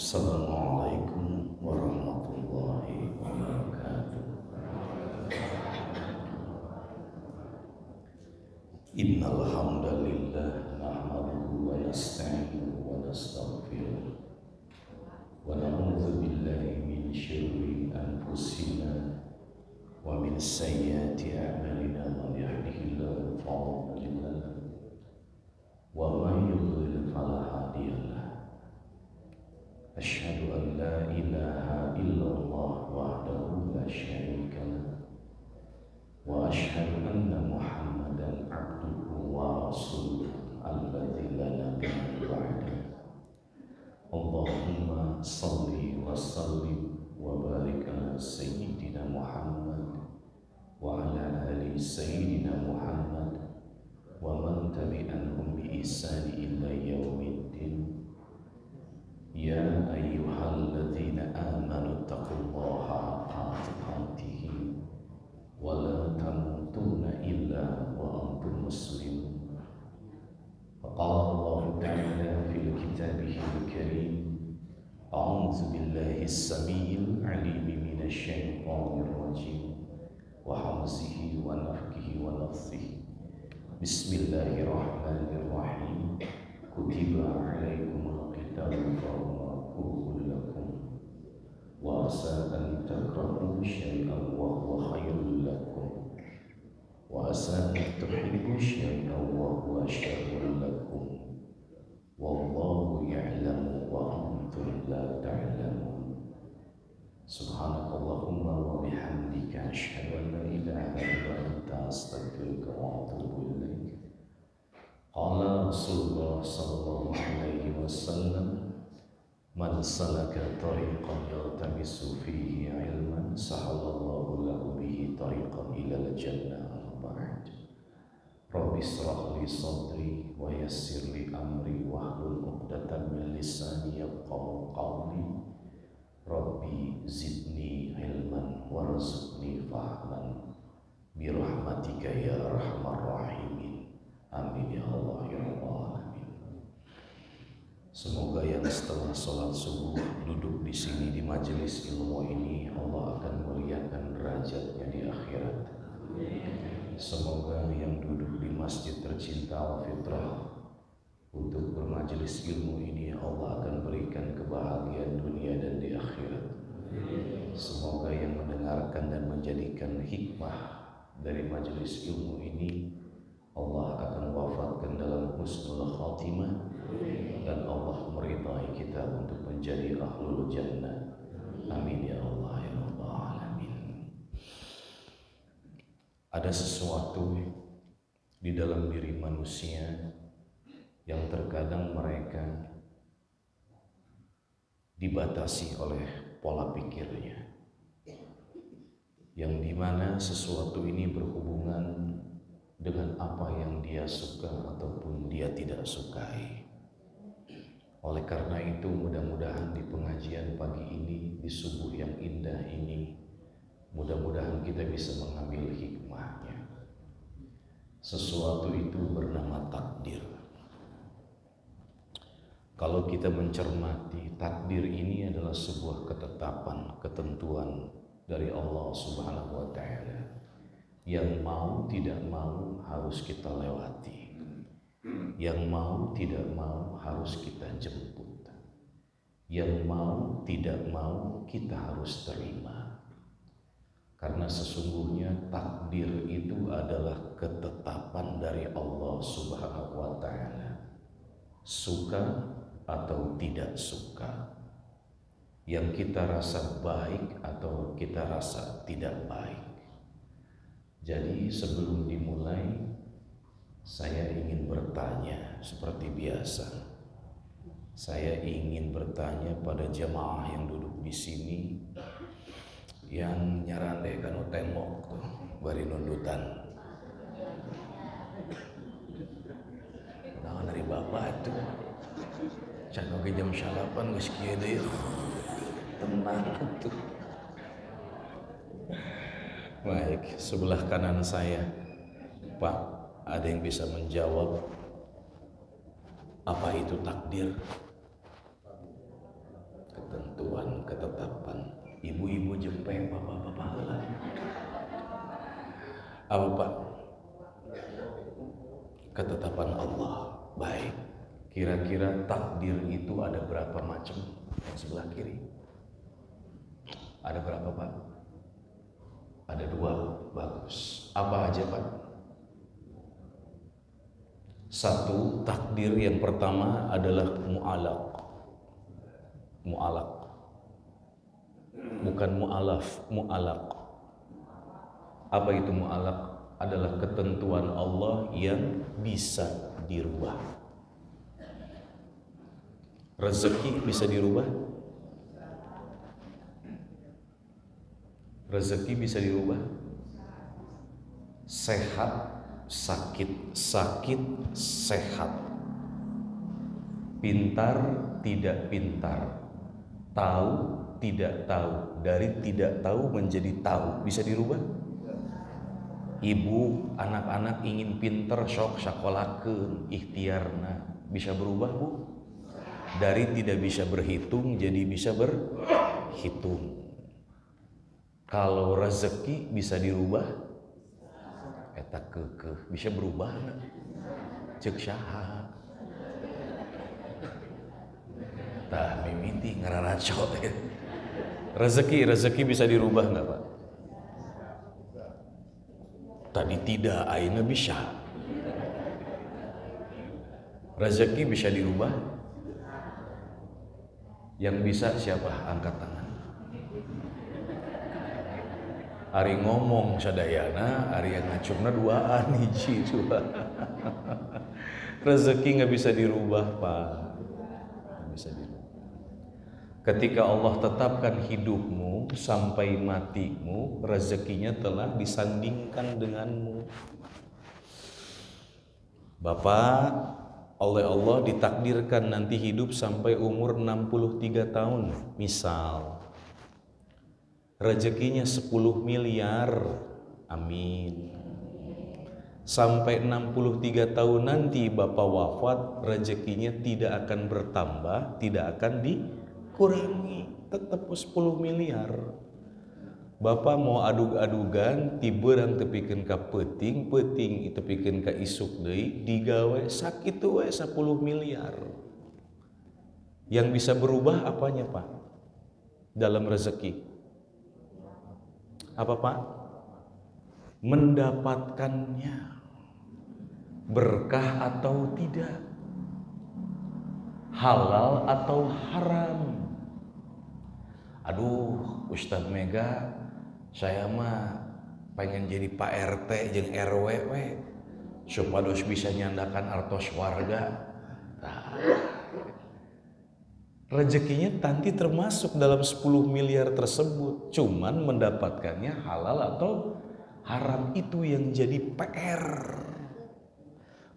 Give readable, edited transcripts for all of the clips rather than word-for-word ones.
Assalamualaikum warahmatullahi wabarakatuh. Innal hamdalillah nahmaduhu wa nasta'inuhu wa nastaghfiruh wa na'udzu billahi min syururi anfusina wa min sayyiati a'malina. Man yahdihillahu fala mudilla lahu wa man yudlil fala hadiya lahu. Asyhadu an la ilaha illallah wahdahu la syarika lah wa asyhadu anna Muhammadan abduhu wa rasuluhu alladzi la nabiyya ba'dahu. Allahumma shalli wa sallim wa barik ala sayyidina Muhammad wa ala ali sayyidina Muhammad wa man tabi'ahum bi ihsan ila yaumiddin. Ya ayyuhalladzina amanu taqullaha haqqa tuqatih wa la tamutunna illa wa antum muslimun. Faqala Allah ta'ala fil kitabihil karim, a'udzu billahi as-sami'il 'alim minasy syaithanir rajim wa hamzihi wa nafthihi wa nafthihi. Bismillahirrahmanirrahim. Kutiba 'alaikumul qitalu fahuwa kurhun lakum wa asa an takrahu syai'an wa huwa khairul lakum wa asa an tuhibbu syai'an wa huwa syarrul lakum wallahu ya'lamu wa antum la ta'lamun. Subhanakallahumma wa bihamdika asyhadu an la ilaha illa anta astaghfiruka wa atubu ilaik. Qala Rasulullah sallallahu alaihi wasallam, man salaka tariqan yaltamisu fihi ilman sahalallahu lahu bihi tariqan ilal jannah. Ba'd. Rabbi shrah li sadri wa yassir li amri wahlul 'uqdatam min lisani yafqahu qawli. Rabbi zidni ilman warzuqni fahman bi rahmatika ya arhamar rahimin. Amin ya Allah ya Rabbal alamin. Semoga yang setelah sholat subuh duduk di sini di majelis ilmu ini, Allah akan muliakan derajatnya di akhirat. Semoga yang duduk di masjid tercinta Al-Fitrah untuk bermajelis ilmu ini, Allah akan berikan kebahagiaan dunia dan di akhirat. Semoga yang mendengarkan dan menjadikan hikmah dari majelis ilmu ini, Allah akan wafatkan dalam husnul khatimah dan Allah meridai kita untuk menjadi ahlul jannah. Amin ya Allah ya Rabbal alamin. Ada sesuatu di dalam diri manusia yang terkadang mereka dibatasi oleh pola pikirnya, yang dimana sesuatu ini berhubungan dengan apa yang dia suka ataupun dia tidak sukai. Oleh karena itu, mudah-mudahan di pengajian pagi ini, di subuh yang indah ini, mudah-mudahan kita bisa mengambil hikmahnya. Sesuatu itu bernama takdir. Kalau kita mencermati, takdir ini adalah sebuah ketetapan, ketentuan dari Allah Subhanahu wa Ta'ala, yang mau tidak mau harus kita lewati, yang mau tidak mau harus kita jemput, yang mau tidak mau kita harus terima. Karena sesungguhnya takdir itu adalah ketetapan dari Allah Subhanahu wa Ta'ala, suka atau tidak suka, yang kita rasa baik atau kita rasa tidak baik. Jadi sebelum dimulai, saya ingin bertanya seperti biasa. Saya ingin bertanya pada jamaah yang duduk di sini, yang nyarande kanu tembok tuh, bari nundutan. Nah, dari bapak tuh, can oge jam 8 geus kieu deui. Tenang tuh. Baik, sebelah kanan saya, Pak, ada yang bisa menjawab apa itu takdir? jempe bapak-bapak lah. Apa Pak? Ketetapan Allah. Baik. Kira-kira takdir itu ada berapa macam? Yang sebelah kiri. Ada berapa Pak? Ada 2. Bagus. Apa aja Pak? 1, takdir yang pertama adalah mu'alaq. Mu'alaq. Bukan mu'alaf, mu'alaq. Apa itu mu'alaq? Adalah ketentuan Allah yang bisa dirubah. Rezeki bisa dirubah? Rezeki bisa dirubah? Sehat, sakit, sakit, sehat. Pintar, tidak pintar. Tahu, tidak tahu. Dari tidak tahu menjadi tahu. Bisa dirubah? Ibu, anak-anak ingin pinter, sok sakolakeun, ikhtiarna. Bisa berubah Bu? Dari tidak bisa berhitung jadi bisa berhitung. Kalau rezeki bisa dirubah, eta keukeuh bisa berubah nggak? Ceuk saha? Tah mimiti ngararaco. Rezeki bisa dirubah nggak Pak? Tadi tidak, ayeuna bisa. Rezeki bisa dirubah? Yang bisa siapa? Angkat tangan. Ari ngomong sadayana, ari yang ngacungna duaan hiji dua. Rezeki nggak bisa dirubah Pak, nggak bisa dirubah. Ketika Allah tetapkan hidupmu sampai matimu, rezekinya telah disandingkan denganmu. Bapak oleh Allah ditakdirkan nanti hidup sampai umur 63 tahun, misal. Rezekinya 10 miliar, amin. Sampai 63 tahun nanti Bapak wafat, rezekinya tidak akan bertambah, tidak akan dikurangi, tetap 10 miliar. Bapak mau adug-adugan, tiberang tepikeun ka peuting, peuting itu tepikeun ka isuk deui, digawe sakitu we 10 miliar. Yang bisa berubah apanya Pak? Dalam rezeki. Apa Pak? Mendapatkannya, berkah atau tidak, halal atau haram. Aduh Ustadz Mega, saya mah pengen jadi Pak RT jeung RW we, supados bisa nyandakan artos warga. Nah, rezekinya nanti termasuk dalam 10 miliar tersebut, cuman mendapatkannya halal atau haram itu yang jadi PR.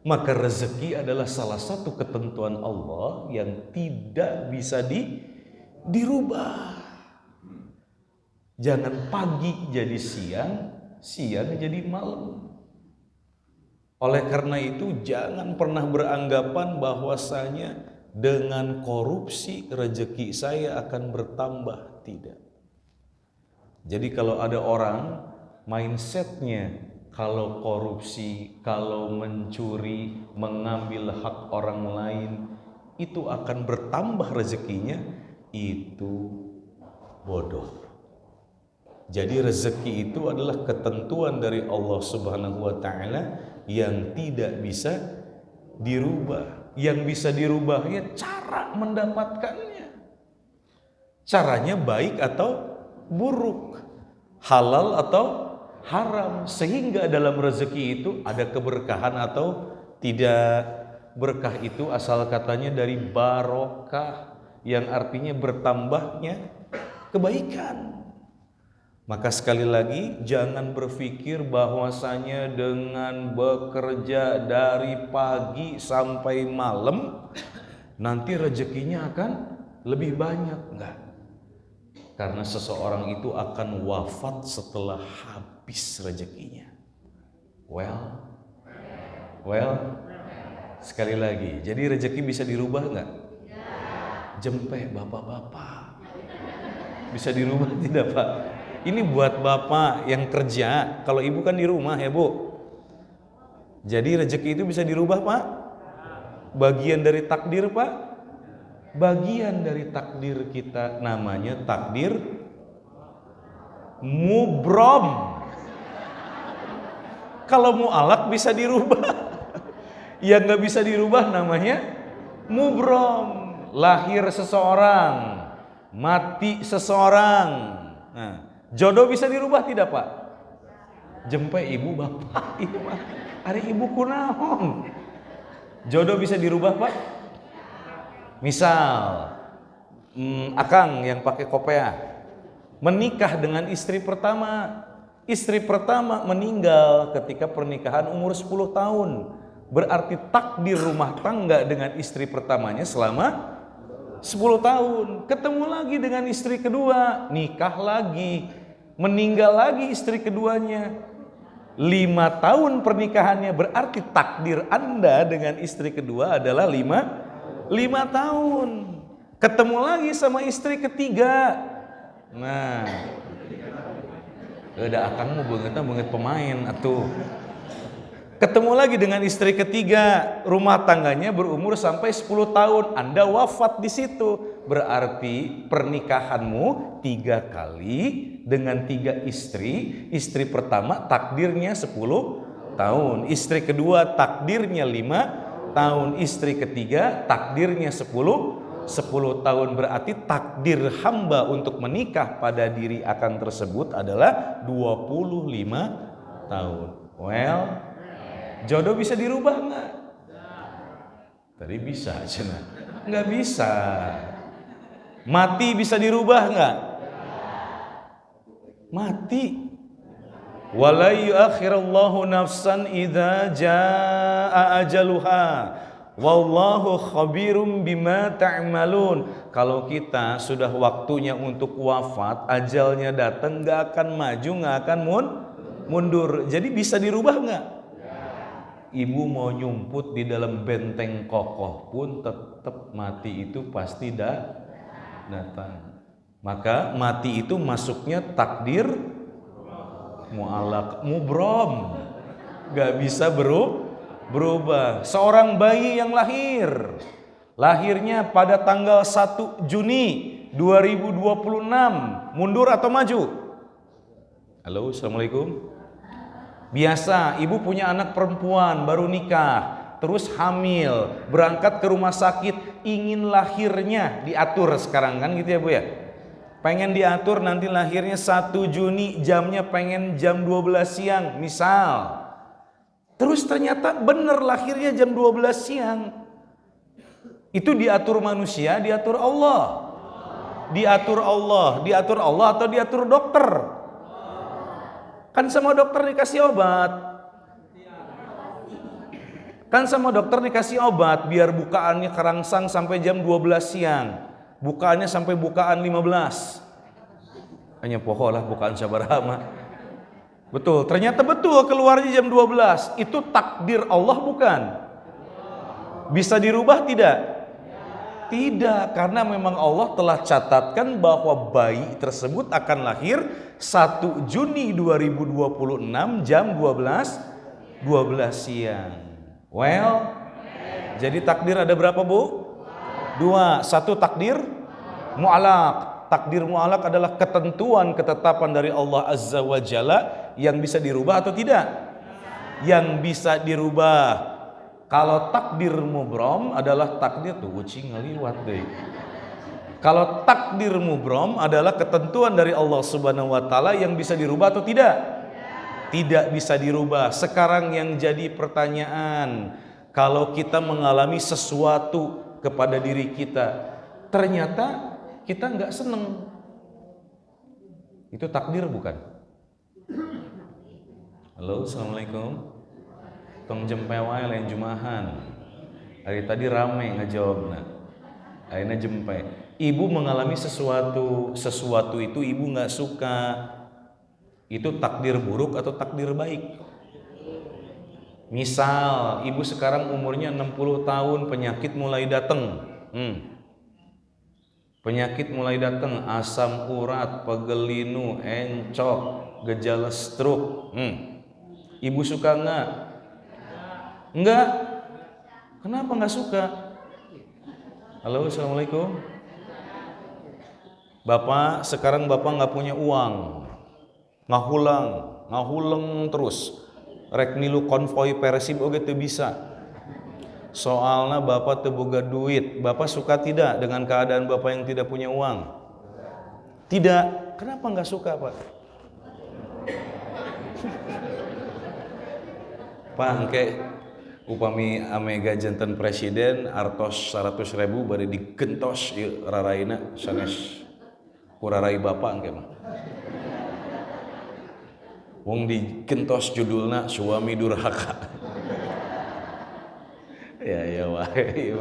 Maka rezeki adalah salah satu ketentuan Allah yang tidak bisa dirubah. Jangan pagi jadi siang, siang jadi malam. Oleh karena itu jangan pernah beranggapan bahwasanya dengan korupsi rezeki saya akan bertambah, tidak. Jadi kalau ada orang mindsetnya kalau korupsi, kalau mencuri, mengambil hak orang lain itu akan bertambah rezekinya, itu bodoh. Jadi rezeki itu adalah ketentuan dari Allah Subhanahu wa taala yang tidak bisa dirubah. Yang bisa dirubahnya cara mendapatkannya. Caranya baik atau buruk, halal atau haram, sehingga dalam rezeki itu ada keberkahan atau tidak. Berkah itu asal katanya dari barokah, yang artinya bertambahnya kebaikan. Maka sekali lagi jangan berpikir bahwasanya dengan bekerja dari pagi sampai malam nanti rezekinya akan lebih banyak. Enggak. Karena seseorang itu akan wafat setelah habis rezekinya. Well, sekali lagi, jadi rezeki bisa dirubah enggak? Jempe bapak-bapak. Bisa dirubah tidak Pak? Ini buat bapak yang kerja, kalau ibu kan di rumah ya bu. Jadi rezeki itu bisa dirubah pak. Bagian dari takdir pak. Bagian dari takdir kita, namanya takdir mubrom. Kalau mu'alak bisa dirubah. Yang nggak bisa dirubah namanya mubrom. Lahir seseorang, mati seseorang. Nah, jodoh bisa dirubah tidak pak? Jempe ibu bapak, ibu hari ibu kunaon. Jodoh bisa dirubah pak? Misal, akang yang pakai kopea menikah dengan istri pertama. Istri pertama meninggal ketika pernikahan umur 10 tahun. Berarti takdir rumah tangga dengan istri pertamanya selama 10 tahun. Ketemu lagi dengan istri kedua, nikah lagi, meninggal lagi istri keduanya. 5 tahun pernikahannya, berarti takdir Anda dengan istri kedua adalah 5 tahun. Ketemu lagi sama istri ketiga. Nah, udah akang mau banget pemain atuh. Ketemu lagi dengan istri ketiga, rumah tangganya berumur sampai 10 tahun. Anda wafat di situ. Berarti pernikahanmu 3 kali dengan 3 istri. Istri pertama takdirnya 10 tahun. Istri kedua takdirnya 5 tahun. Istri ketiga takdirnya 10 tahun. Berarti takdir hamba untuk menikah pada diri akang tersebut adalah 25 tahun. Well, jodoh bisa dirubah nggak? Tadi bisa aja nggak bisa. Mati bisa dirubah nggak? Mati. Wala yuakhirallahu nafsan idza jaa ajaluha. Wallahu khabirum bima ta'malun. Kalau kita sudah waktunya untuk wafat, ajalnya datang, nggak akan maju, nggak akan mundur. Jadi bisa dirubah nggak? Ibu mau nyumput di dalam benteng kokoh pun tetap mati itu pasti datang. Maka mati itu masuknya takdir mu'alaq, mubrom, nggak bisa berubah. Seorang bayi yang lahirnya pada tanggal 1 Juni 2026, mundur atau maju? Halo, assalamualaikum. Biasa ibu punya anak perempuan baru nikah, terus hamil, berangkat ke rumah sakit, ingin lahirnya diatur sekarang kan gitu ya bu ya. Pengen diatur nanti lahirnya 1 Juni, jamnya pengen jam 12 siang misal. Terus ternyata bener lahirnya jam 12 siang. Itu diatur manusia, diatur Allah. Diatur Allah atau diatur dokter? Kan sama dokter dikasih obat. Kan sama dokter dikasih obat biar bukaannya kerangsang sampai jam 12 siang. Bukaannya sampai bukaan 15. Hanya poho lah bukaan sabarama. Betul, ternyata betul keluarnya jam 12. Itu takdir Allah bukan? Bisa dirubah tidak? Tidak, karena memang Allah telah catatkan bahwa bayi tersebut akan lahir 1 Juni 2026 jam 12 siang. Well, jadi takdir ada berapa bu? 2. 1 takdir mu'alaq. Takdir mu'alaq adalah ketentuan ketetapan dari Allah Azza wa Jalla yang bisa dirubah atau tidak? Yang bisa dirubah. Kalau takdir mubrom adalah takdir tuh kucing ngeliwat deh. Kalau takdir mubrom adalah ketentuan dari Allah Subhanahu wa taala yang bisa dirubah atau tidak? Tidak bisa dirubah. Sekarang yang jadi pertanyaan, kalau kita mengalami sesuatu kepada diri kita, ternyata kita nggak seneng, itu takdir bukan? Halo, assalamualaikum. Tong jempewai lain jumahan. Hari tadi rame ngejawabna. Akhirnya jempe. Ibu mengalami sesuatu itu ibu nggak suka. Itu takdir buruk atau takdir baik? Misal ibu sekarang umurnya 60 tahun, penyakit mulai datang. Penyakit mulai datang, asam urat, pegel linu, encok, gejala stroke. Ibu suka enggak? Enggak? Kenapa enggak suka? Halo, assalamualaikum. Bapak, sekarang bapak enggak punya uang. Ngahuleng terus. Rek milu konvoy Persib oge teu bisa. Soalnya bapak teboga duit. Bapak suka tidak dengan keadaan bapak yang tidak punya uang? Tidak. Kenapa nggak suka, Pak? Pak, engke upami amega janten presiden artos 100.000 bari digentos ieu raraina sanes kurarai bapak engke mah. Wong digentos judulna suami durhaka. Ya wae.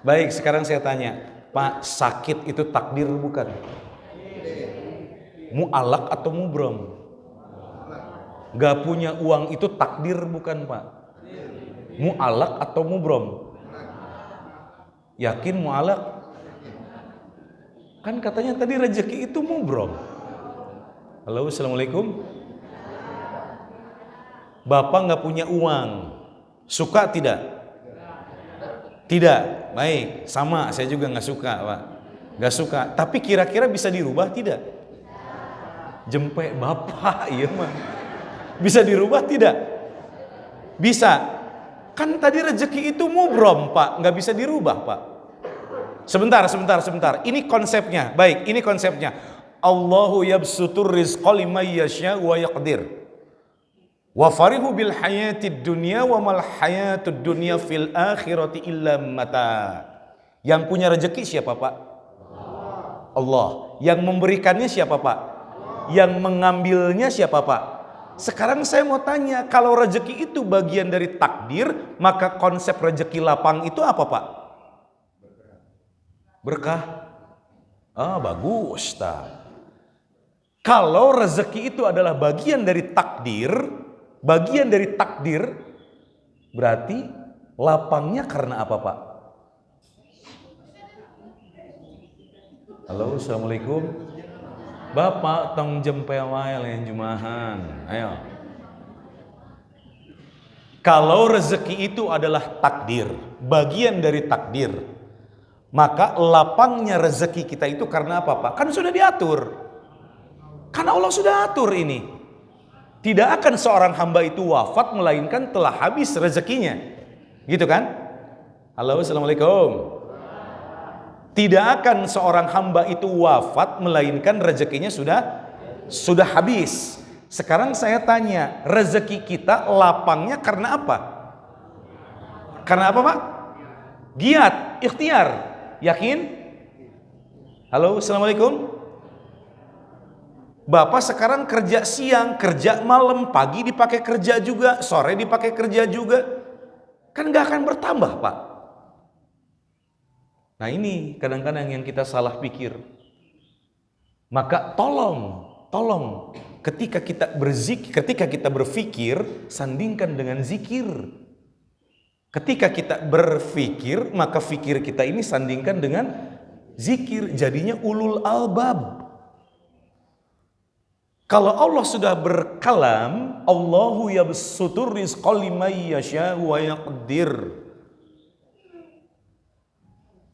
Baik, sekarang saya tanya, Pak, sakit itu takdir bukan? Mu'alak atau mubrom? Gak punya uang itu takdir bukan, Pak? Mu'alak atau mubrom? Yakin mu'alak? Kan katanya tadi rezeki itu mubrom. Halo, assalamualaikum. Bapak gak punya uang, suka tidak? Tidak, baik, sama, saya juga nggak suka, Pak. Nggak suka, tapi kira-kira bisa dirubah tidak? Jempek bapak, iya mah. Bisa dirubah tidak? Bisa. Kan tadi rezeki itu mubrom, Pak, nggak bisa dirubah, Pak. Sebentar. Ini konsepnya, baik, ini konsepnya. Allahu yabsutur rizqa liman yasha wa yaqdir. Wa farihu bil hayatid dunya wa mal hayatud dunya fil akhirati illa mata. Yang punya rezeki siapa, Pak? Allah. Yang memberikannya siapa, Pak? Yang mengambilnya siapa, Pak? Sekarang saya mau tanya, kalau rezeki itu bagian dari takdir, maka konsep rezeki lapang itu apa, Pak? Berkah. Ah, bagus, ta. Kalau rezeki itu adalah bagian dari takdir, berarti lapangnya karena apa, Pak? Halo, assalamualaikum. Bapak tong jempe wae lain jumahan. Ayo. Kalau rezeki itu adalah takdir, bagian dari takdir, maka lapangnya rezeki kita itu karena apa, Pak? Kan sudah diatur. Karena Allah sudah atur ini. Tidak akan seorang hamba itu wafat melainkan telah habis rezekinya. Gitu kan? Halo, assalamualaikum. Tidak akan seorang hamba itu wafat melainkan rezekinya sudah habis. Sekarang saya tanya, rezeki kita lapangnya karena apa? Karena apa, Pak? Giat, ikhtiar. Yakin? Halo, assalamualaikum. Bapak sekarang kerja siang, kerja malam, pagi dipakai kerja juga, sore dipakai kerja juga. Kan gak akan bertambah, Pak. Nah ini kadang-kadang yang kita salah pikir. Maka tolong ketika kita berpikir, sandingkan dengan zikir. Ketika kita berpikir, maka fikir kita ini sandingkan dengan zikir. Jadinya ulul albab. Kalau Allah sudah berkalam, Allahu yabsutur rizqa liman yasha wa yaqdir.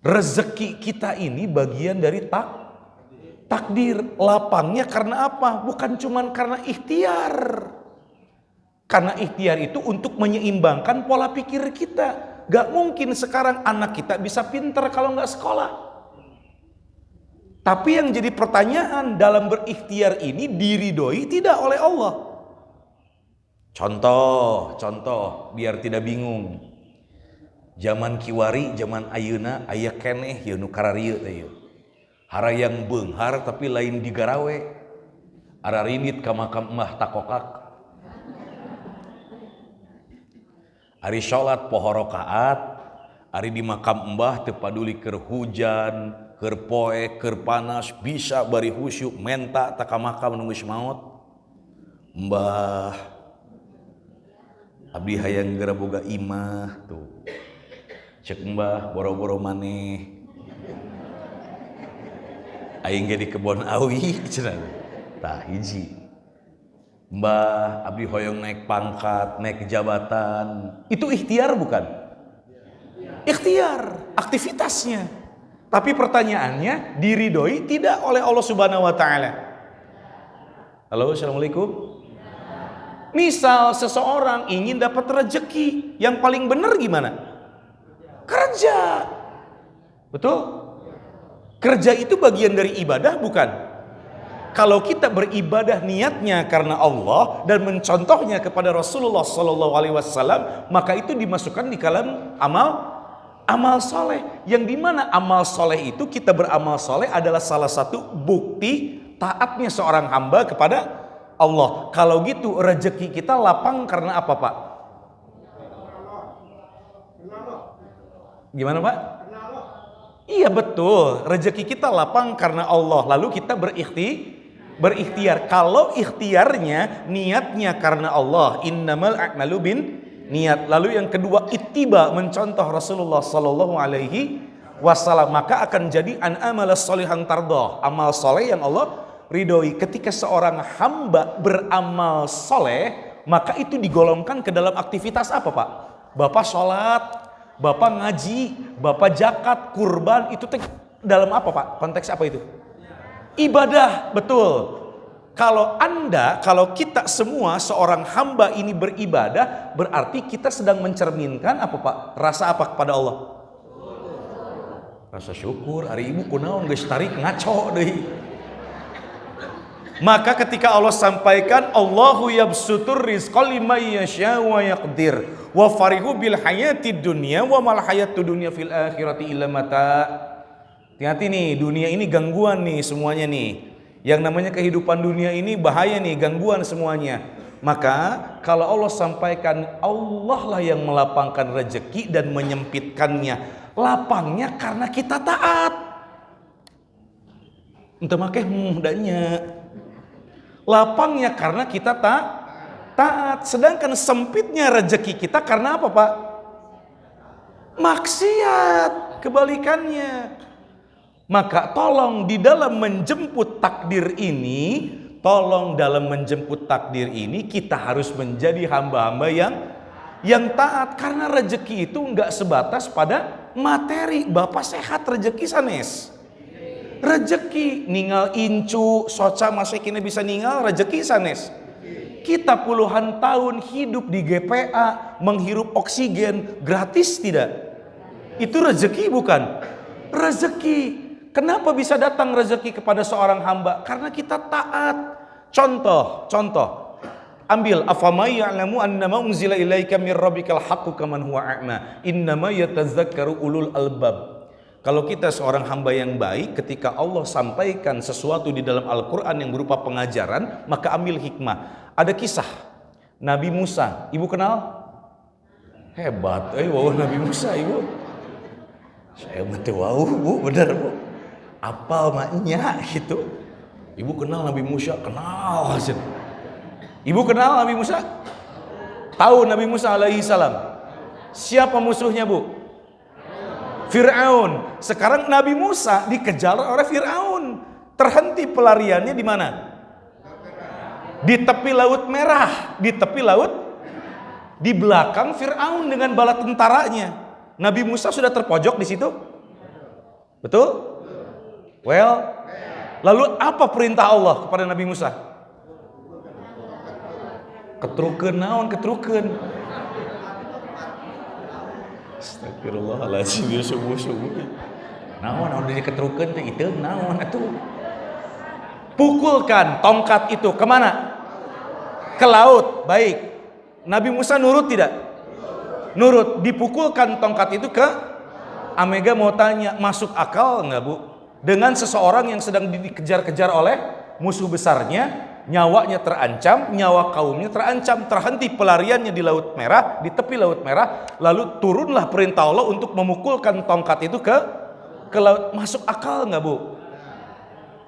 Rezeki kita ini bagian dari takdir. Lapangnya karena apa? Bukan cuman karena ikhtiar. Karena ikhtiar itu untuk menyeimbangkan pola pikir kita. Gak mungkin sekarang anak kita bisa pintar kalau gak sekolah. Tapi yang jadi pertanyaan, dalam berikhtiar ini diridhoi tidak oleh Allah? Contoh biar tidak bingung. Zaman kiwari, zaman ayeuna aya keneh ieu nu kararieu teh ieu. Harayang beunghar tapi lain digarawe. Ararinit ka makam Mbah Takokak. Ari salat poho rakaat, ari di makam Mbah teu paduli keur hujan, keur poe, keur panas, bisa bari khusyuk menta tak ka makam nu geus maot. Mbah, abdi hayang geura boga imah tuh. Cek Mbah boro-boro maneh. Aing ge di kebon awi cenah. Tah hiji. Mbah abdi hoyong naik pangkat, naik jabatan. Itu ikhtiar bukan? Ikhtiar, aktivitasnya. Tapi pertanyaannya, diridhoi tidak oleh Allah Subhanahu wa taala? Halo, assalamualaikum. Misal seseorang ingin dapat rezeki, yang paling benar gimana? Kerja. Betul? Kerja itu bagian dari ibadah bukan? Kalau kita beribadah niatnya karena Allah dan mencontohnya kepada Rasulullah SAW, maka itu dimasukkan di kalam amal soleh. Yang dimana amal soleh itu, kita beramal soleh adalah salah satu bukti taatnya seorang hamba kepada Allah. Kalau gitu rezeki kita lapang karena apa, Pak? Gimana, Pak? Iya betul, rezeki kita lapang karena Allah. Lalu kita berikhtiar. Kalau ikhtiarnya, niatnya karena Allah, innamal a'malu bin niat. Lalu yang kedua, ittiba, mencontoh Rasulullah sallallahu alaihi wasallam, maka akan jadi an amalas sholihan tardah, amal soleh yang Allah ridhoi. Ketika seorang hamba beramal soleh, maka itu digolongkan ke dalam aktivitas apa, Pak? Bapak sholat, Bapak ngaji, Bapak zakat, kurban, itu dalam apa, Pak? Konteks apa itu? Ibadah, betul. Kalau kita semua seorang hamba ini beribadah, berarti kita sedang mencerminkan apa, Pak? Rasa apa kepada Allah? Rasa syukur. Hari ibu kunaon geus tarik ngaco deui. Maka ketika Allah sampaikan Allahu yabsutur rizqa liman yasha wa yaqdir wa farihu bil hayatid dunya wa mal hayatud dunya fil akhirati illa mata. Hati-hati nih, dunia ini gangguan nih semuanya nih. Yang namanya kehidupan dunia ini bahaya nih, gangguan semuanya. Maka kalau Allah sampaikan Allah lah yang melapangkan rezeki dan menyempitkannya. Lapangnya karena kita taat. Entah makanya mudahnya. Lapangnya karena kita taat. Sedangkan sempitnya rezeki kita karena apa, Pak? Maksiat. Kebalikannya. Maka tolong di dalam menjemput takdir ini, kita harus menjadi hamba-hamba yang taat. Karena rezeki itu enggak sebatas pada materi. Bapak sehat rezeki sanes. Rezeki ningal incu soca masih kini bisa ningal rezeki sanes. Kita puluhan tahun hidup di GPA menghirup oksigen gratis tidak? Itu rezeki bukan? Rezeki. Kenapa bisa datang rezeki kepada seorang hamba? Karena kita taat. Contoh. Ambil afamay ya'lamu annama unzila ilaika mir rabbikal haqqu kaman huwa a'ma innama yatazakkaru ulul albab. Kalau kita seorang hamba yang baik, ketika Allah sampaikan sesuatu di dalam Al-Quran yang berupa pengajaran, maka ambil hikmah. Ada kisah Nabi Musa, ibu kenal? Hebat, wow Nabi Musa ibu. Saya mati wow bu, benar bu. Apal maknya gitu. Ibu kenal Nabi Musa? Kenal hasil. Ibu kenal Nabi Musa? Tahu Nabi Musa alaihi salam. Siapa musuhnya bu? Fir'aun. Sekarang Nabi Musa dikejar oleh Fir'aun. Terhenti pelariannya di mana? Di tepi Laut Merah. Di tepi laut. Di belakang Fir'aun dengan bala tentaranya. Nabi Musa sudah terpojok di situ. Betul? Well, lalu apa perintah Allah kepada Nabi Musa? Ketrukeun naon ketrukeun? Astagfirullahaladzim, ya subuh-subuh. Naon diketrukeun teh itu naon atuh? Pukulkan tongkat itu kemana? Ke laut. Baik. Nabi Musa nurut tidak? Nurut. Dipukulkan tongkat itu ke Amega. Mau tanya, masuk akal enggak bu? Dengan seseorang yang sedang dikejar-kejar oleh musuh besarnya, nyawanya terancam, nyawa kaumnya terancam, terhenti pelariannya di Laut Merah, di tepi Laut Merah, lalu turunlah perintah Allah untuk memukulkan tongkat itu ke laut. Masuk akal nggak bu?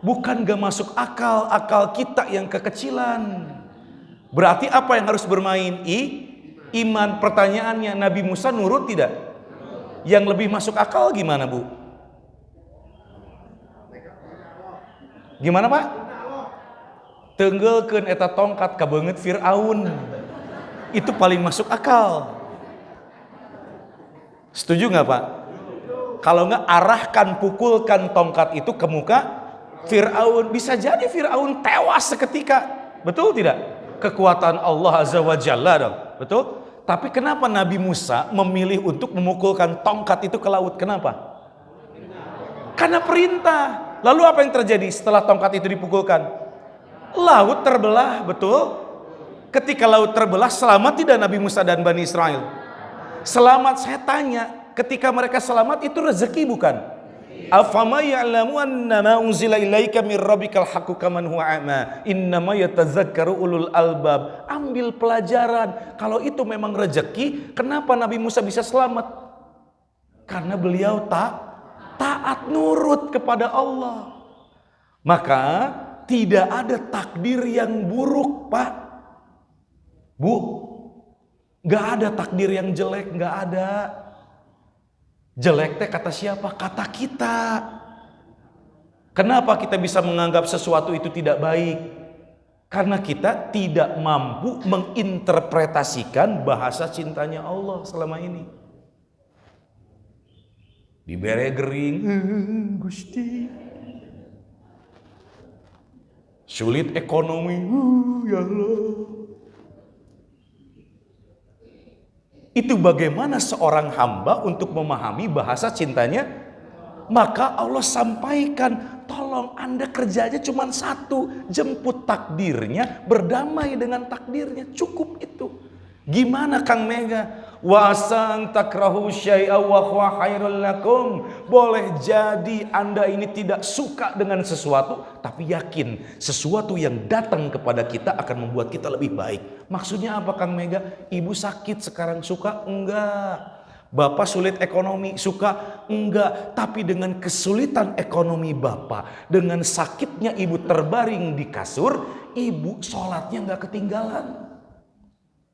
Bukan nggak masuk akal, akal kita yang kekecilan. Berarti apa yang harus bermain? Iman. Pertanyaannya, Nabi Musa nurut tidak? Yang lebih masuk akal gimana bu? Gimana Pak? Tenggelkeun eta tongkat ka beungeut Firaun. Itu paling masuk akal. Setuju nggak Pak? Kalau nggak, arahkan, pukulkan tongkat itu ke muka Firaun. Bisa jadi Firaun tewas seketika. Betul tidak? Kekuatan Allah Azza wa Jalla dong. Betul? Tapi kenapa Nabi Musa memilih untuk memukulkan tongkat itu ke laut? Kenapa? Karena perintah. Lalu apa yang terjadi setelah tongkat itu dipukulkan? Laut terbelah, betul? Ketika laut terbelah, selamat tidak Nabi Musa dan Bani Israel? Selamat. Saya tanya, ketika mereka selamat itu rezeki bukan? Afama ya'lamu annama unzila ilaika mir rabbikal haqqu kaman huwa a'ma innama yatazakkaru ulul albab. Ambil pelajaran, kalau itu memang rezeki, kenapa Nabi Musa bisa selamat? Karena beliau taat nurut kepada Allah. Maka tidak ada takdir yang buruk Pak, Bu. Gak ada takdir yang jelek, gak ada. Jelek teh kata siapa? Kata kita. Kenapa kita bisa menganggap sesuatu itu tidak baik? Karena kita tidak mampu menginterpretasikan bahasa cintanya Allah selama ini. Dibere gering, Gusti. Sulit ekonomi, ya Allah. Itu bagaimana seorang hamba untuk memahami bahasa cintanya? Maka Allah sampaikan, tolong Anda kerjanya cuma satu, jemput takdirnya, berdamai dengan takdirnya, cukup itu. Gimana Kang Mega? Wa asan takrahu syai'a wa huwa khairul lakum. Boleh jadi Anda ini tidak suka dengan sesuatu, tapi yakin sesuatu yang datang kepada kita akan membuat kita lebih baik. Maksudnya apa Kang Mega? Ibu sakit sekarang, suka? Enggak. Bapak sulit ekonomi, suka? Enggak. Tapi dengan kesulitan ekonomi Bapak, dengan sakitnya ibu terbaring di kasur, ibu sholatnya enggak ketinggalan.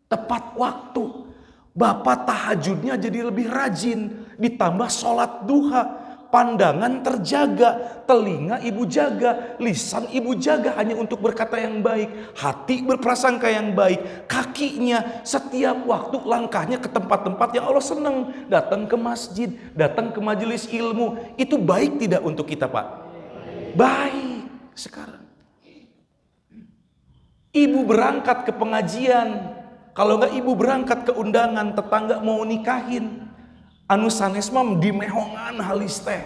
Tepat waktu. Bapak tahajudnya jadi lebih rajin. Ditambah sholat duha. Pandangan terjaga. Telinga ibu jaga. Lisan ibu jaga hanya untuk berkata yang baik. Hati berprasangka yang baik. Kakinya setiap waktu langkahnya ke tempat-tempat yang Allah senang. Datang ke masjid. Datang ke majelis ilmu. Itu baik tidak untuk kita Pak? Baik. Sekarang ibu berangkat ke pengajian. Kalau enggak ibu berangkat ke undangan, tetangga mau nikahin. Anu sanes mah di mehongan halis teh.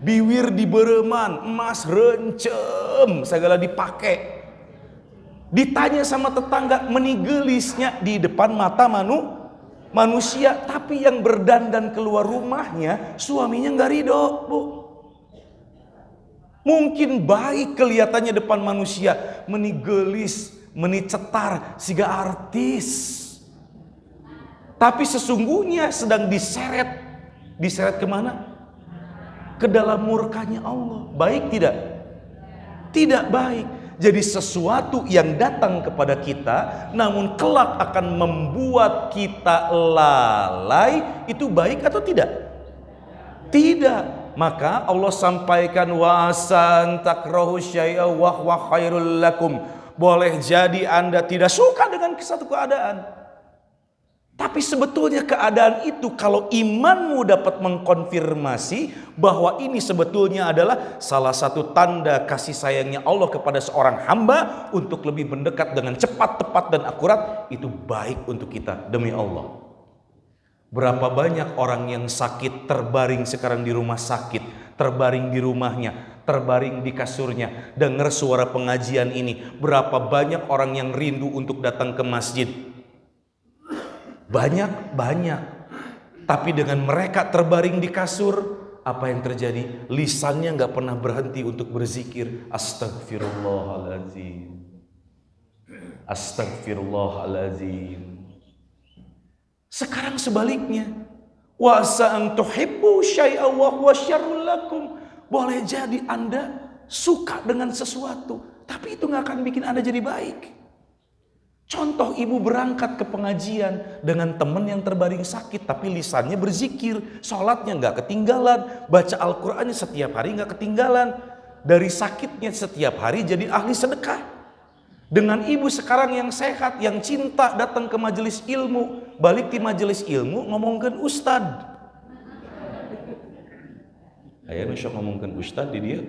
Biwir di bereman, emas rencem, segala dipake. Ditanya sama tetangga, menigelisnya di depan mata manusia. Tapi yang berdandan keluar rumahnya, suaminya enggak ridho, Bu. Mungkin baik kelihatannya depan manusia, menigelis, menicetar siga artis, tapi sesungguhnya sedang diseret kemana? Ke dalam murkanya Allah. Baik tidak? Tidak baik. Jadi sesuatu yang datang kepada kita namun kelak akan membuat kita lalai, itu baik atau tidak? Tidak. Maka Allah sampaikan, wa asan takrahu syai'a wa huwa khairul lakum. Boleh jadi Anda tidak suka dengan satu keadaan, tapi sebetulnya keadaan itu kalau imanmu dapat mengkonfirmasi bahwa ini sebetulnya adalah salah satu tanda kasih sayangnya Allah kepada seorang hamba untuk lebih mendekat dengan cepat, tepat, dan akurat, itu baik untuk kita demi Allah. Berapa banyak orang yang sakit terbaring sekarang di rumah sakit, terbaring di rumahnya, terbaring di kasurnya, dengar suara pengajian ini. Berapa banyak orang yang rindu untuk datang ke masjid. Banyak. Tapi dengan mereka terbaring di kasur, apa yang terjadi? Lisannya gak pernah berhenti untuk berzikir. Astagfirullahaladzim. Astagfirullahaladzim. Sekarang sebaliknya, wa sa'an tuhibbu syai'a wa huwa syarrul lakum. Boleh jadi Anda suka dengan sesuatu, tapi itu gak akan bikin Anda jadi baik. Contoh, ibu berangkat ke pengajian dengan teman yang terbaring sakit, tapi lisannya berzikir, sholatnya gak ketinggalan, baca Al-Qurannya setiap hari gak ketinggalan. dari sakitnya setiap hari jadi ahli sedekah. Dengan ibu sekarang yang sehat, yang cinta datang ke majelis ilmu, balik di majelis ilmu ngomongkan ustad. Aya nu sok ngomongkan ustad di dia.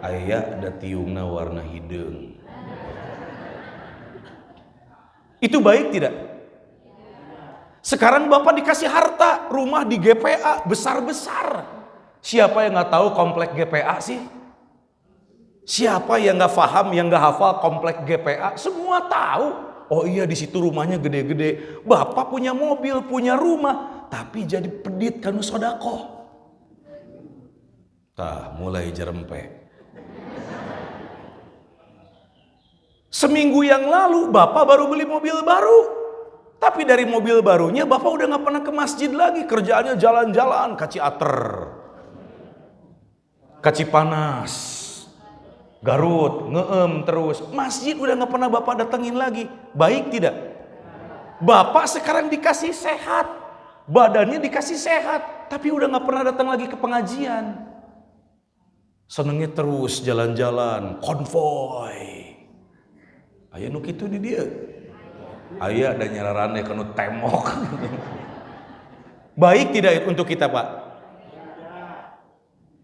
Aya da tiungna warna hideung. Itu baik tidak? Sekarang Bapak dikasih harta, rumah di GPA besar-besar. Siapa yang nggak tahu komplek GPA sih? Siapa yang nggak paham, yang nggak hafal komplek GPA? Semua tahu. Oh iya, di situ rumahnya gede-gede. Bapak punya mobil, punya rumah, tapi jadi pedit kanu sodako. Tah, mulai jerempek. Seminggu yang lalu Bapak baru beli mobil baru. Tapi dari mobil barunya Bapak udah gak pernah ke masjid lagi. Kerjaannya jalan-jalan, kaci ater, kaci panas, Garut, ngeem terus. Masjid udah gak pernah Bapak datengin lagi. Baik tidak? Bapak sekarang dikasih sehat, badannya dikasih sehat, tapi udah gak pernah datang lagi ke pengajian. Senengnya terus jalan-jalan, konvoy. Aya nu kitu di dia. Aya da nyararannya kanu temok. Baik tidak untuk kita, Pak?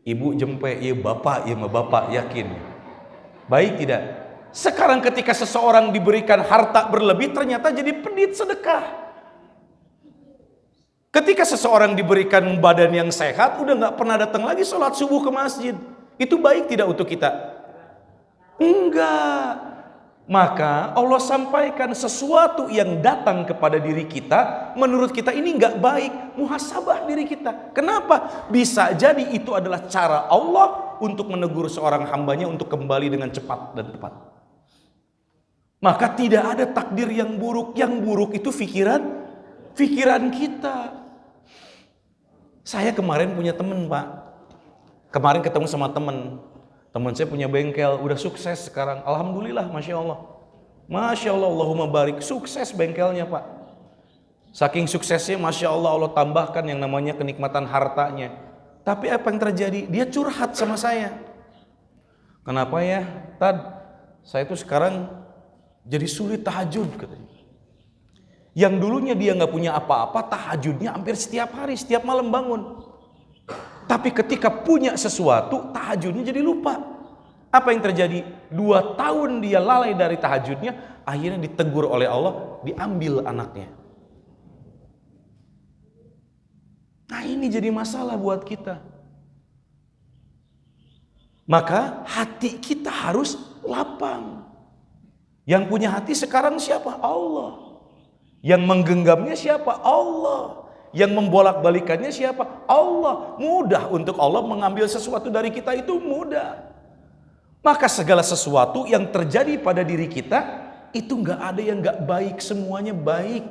Ibu jempe, iya bapak, iya mah bapak yakin. Baik tidak? Sekarang ketika seseorang diberikan harta berlebih ternyata jadi pedit sedekah. Ketika seseorang diberikan badan yang sehat udah gak pernah datang lagi sholat subuh ke masjid. Itu baik tidak untuk kita? Enggak. Maka Allah sampaikan sesuatu yang datang kepada diri kita, menurut kita ini enggak baik, muhasabah diri kita. Kenapa? Bisa jadi itu adalah cara Allah untuk menegur seorang hambanya untuk kembali dengan cepat dan tepat. Maka tidak ada takdir yang buruk. Yang buruk itu pikiran kita. Saya kemarin punya teman, Pak. Kemarin ketemu sama teman saya punya bengkel, udah sukses sekarang, alhamdulillah, masya Allah, Allahumma barik, sukses bengkelnya, Pak. Saking suksesnya, masya Allah, Allah tambahkan yang namanya kenikmatan hartanya. Tapi apa yang terjadi? Dia curhat sama saya. Kenapa ya, Tad? Saya tuh sekarang jadi sulit tahajud, katanya. Yang dulunya dia nggak punya apa-apa, tahajudnya hampir setiap hari, setiap malam bangun. Tapi ketika punya sesuatu, tahajudnya jadi lupa. Apa yang terjadi? 2 tahun dia lalai dari tahajudnya, akhirnya ditegur oleh Allah, diambil anaknya. Nah ini jadi masalah buat kita. Maka hati kita harus lapang. Yang punya hati sekarang siapa? Allah. Yang menggenggamnya siapa? Allah. Yang membolak-balikannya siapa? Allah. Mudah untuk Allah mengambil sesuatu dari kita, itu mudah. Maka segala sesuatu yang terjadi pada diri kita itu nggak ada yang nggak baik, semuanya baik.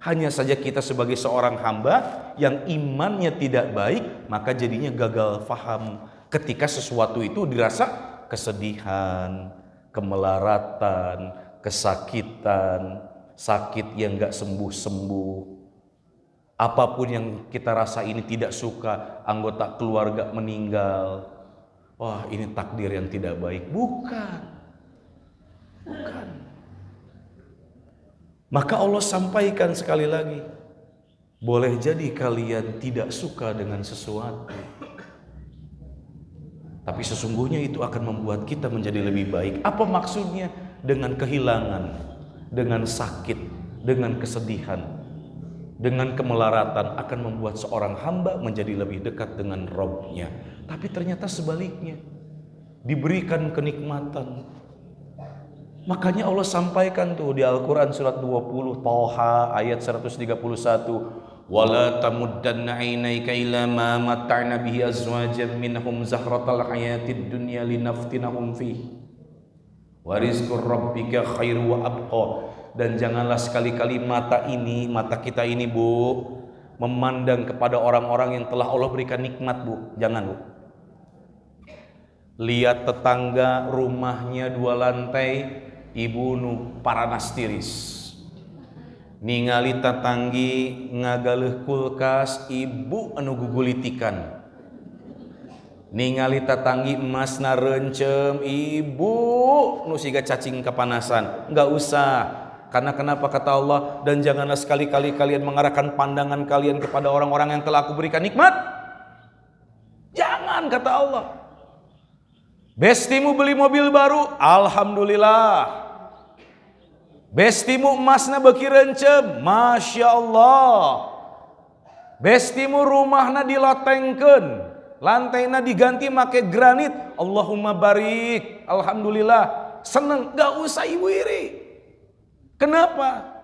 Hanya saja kita sebagai seorang hamba yang imannya tidak baik, maka jadinya gagal faham ketika sesuatu itu dirasa kesedihan, kemelaratan, kesakitan, sakit yang nggak sembuh-sembuh. Apapun yang kita rasa ini tidak suka, anggota keluarga meninggal. Wah, ini takdir yang tidak baik. Bukan. Maka Allah sampaikan sekali lagi, boleh jadi kalian tidak suka dengan sesuatu, tapi sesungguhnya itu akan membuat kita menjadi lebih baik. Apa maksudnya? Dengan kehilangan, dengan sakit, dengan kesedihan, dengan kemelaratan akan membuat seorang hamba menjadi lebih dekat dengan Rabb-nya. Tapi ternyata sebaliknya, diberikan kenikmatan. Makanya Allah sampaikan tuh di Al-Quran surat 20 Thaha ayat 131, wala tamuddanna 'ainaika ila ma matta'na bihi azwajan minhum zahratal hayatid dunya linaftinahum fihi wa rizqur rabbika khairu wa abqa. Dan janganlah sekali-kali mata kita ini, Bu, memandang kepada orang-orang yang telah Allah berikan nikmat, Bu. Jangan, Bu. Lihat tetangga rumahnya 2 lantai, ibu nu paranas tiris. Ningali tatanggi ngagaleuh kulkas, ibu anu gugulitikan. ningali tatanggi emasna reuncem, ibu nu siga cacing kepanasan, enggak usah. Karena kenapa kata Allah, dan janganlah sekali-kali kalian mengarahkan pandangan kalian kepada orang-orang yang telah aku berikan nikmat. Jangan, kata Allah. Bestimu beli mobil baru, alhamdulillah. Bestimu emasna beki reuncem, masya Allah. Bestimu rumahna dilotengkeun, lantaina diganti make granit, Allahumma barik, alhamdulillah. Seneng, gak usah ibu iri. Kenapa?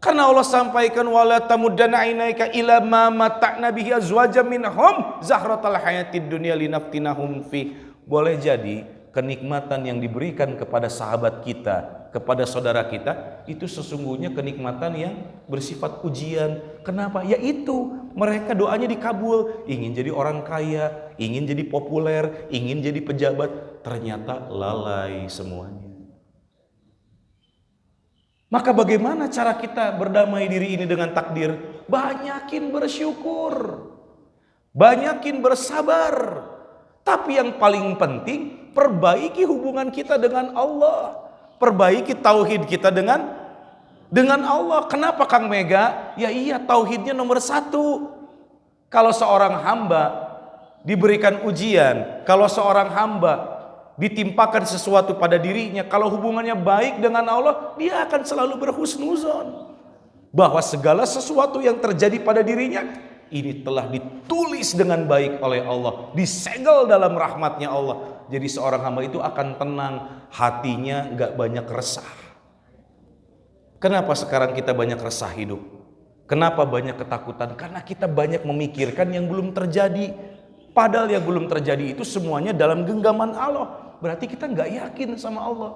Karena Allah sampaikan wala tamuddanna ainaika ila ma mata'na bihi azwajan minhum zahratal hayatid dunya linaftinahum fi. Boleh jadi kenikmatan yang diberikan kepada sahabat kita, kepada saudara kita, itu sesungguhnya kenikmatan yang bersifat ujian. Kenapa? Yaitu mereka doanya dikabul, ingin jadi orang kaya, ingin jadi populer, ingin jadi pejabat, ternyata lalai semuanya. Maka bagaimana cara kita berdamai diri ini dengan takdir? Banyakin bersyukur, banyakin bersabar. Tapi yang paling penting, perbaiki hubungan kita dengan Allah, perbaiki tauhid kita dengan Allah. Kenapa Kang Mega? Ya iya, tauhidnya nomor 1. Kalau seorang hamba diberikan ujian, kalau seorang hamba ditimpakan sesuatu pada dirinya, kalau hubungannya baik dengan Allah, dia akan selalu berhusnuzon bahwa segala sesuatu yang terjadi pada dirinya ini telah ditulis dengan baik oleh Allah, disegel dalam rahmatnya Allah. Jadi seorang hamba itu akan tenang, hatinya gak banyak resah. Kenapa sekarang kita banyak resah hidup? Kenapa banyak ketakutan? Karena kita banyak memikirkan yang belum terjadi. Padahal yang belum terjadi itu semuanya dalam genggaman Allah. Berarti kita nggak yakin sama Allah.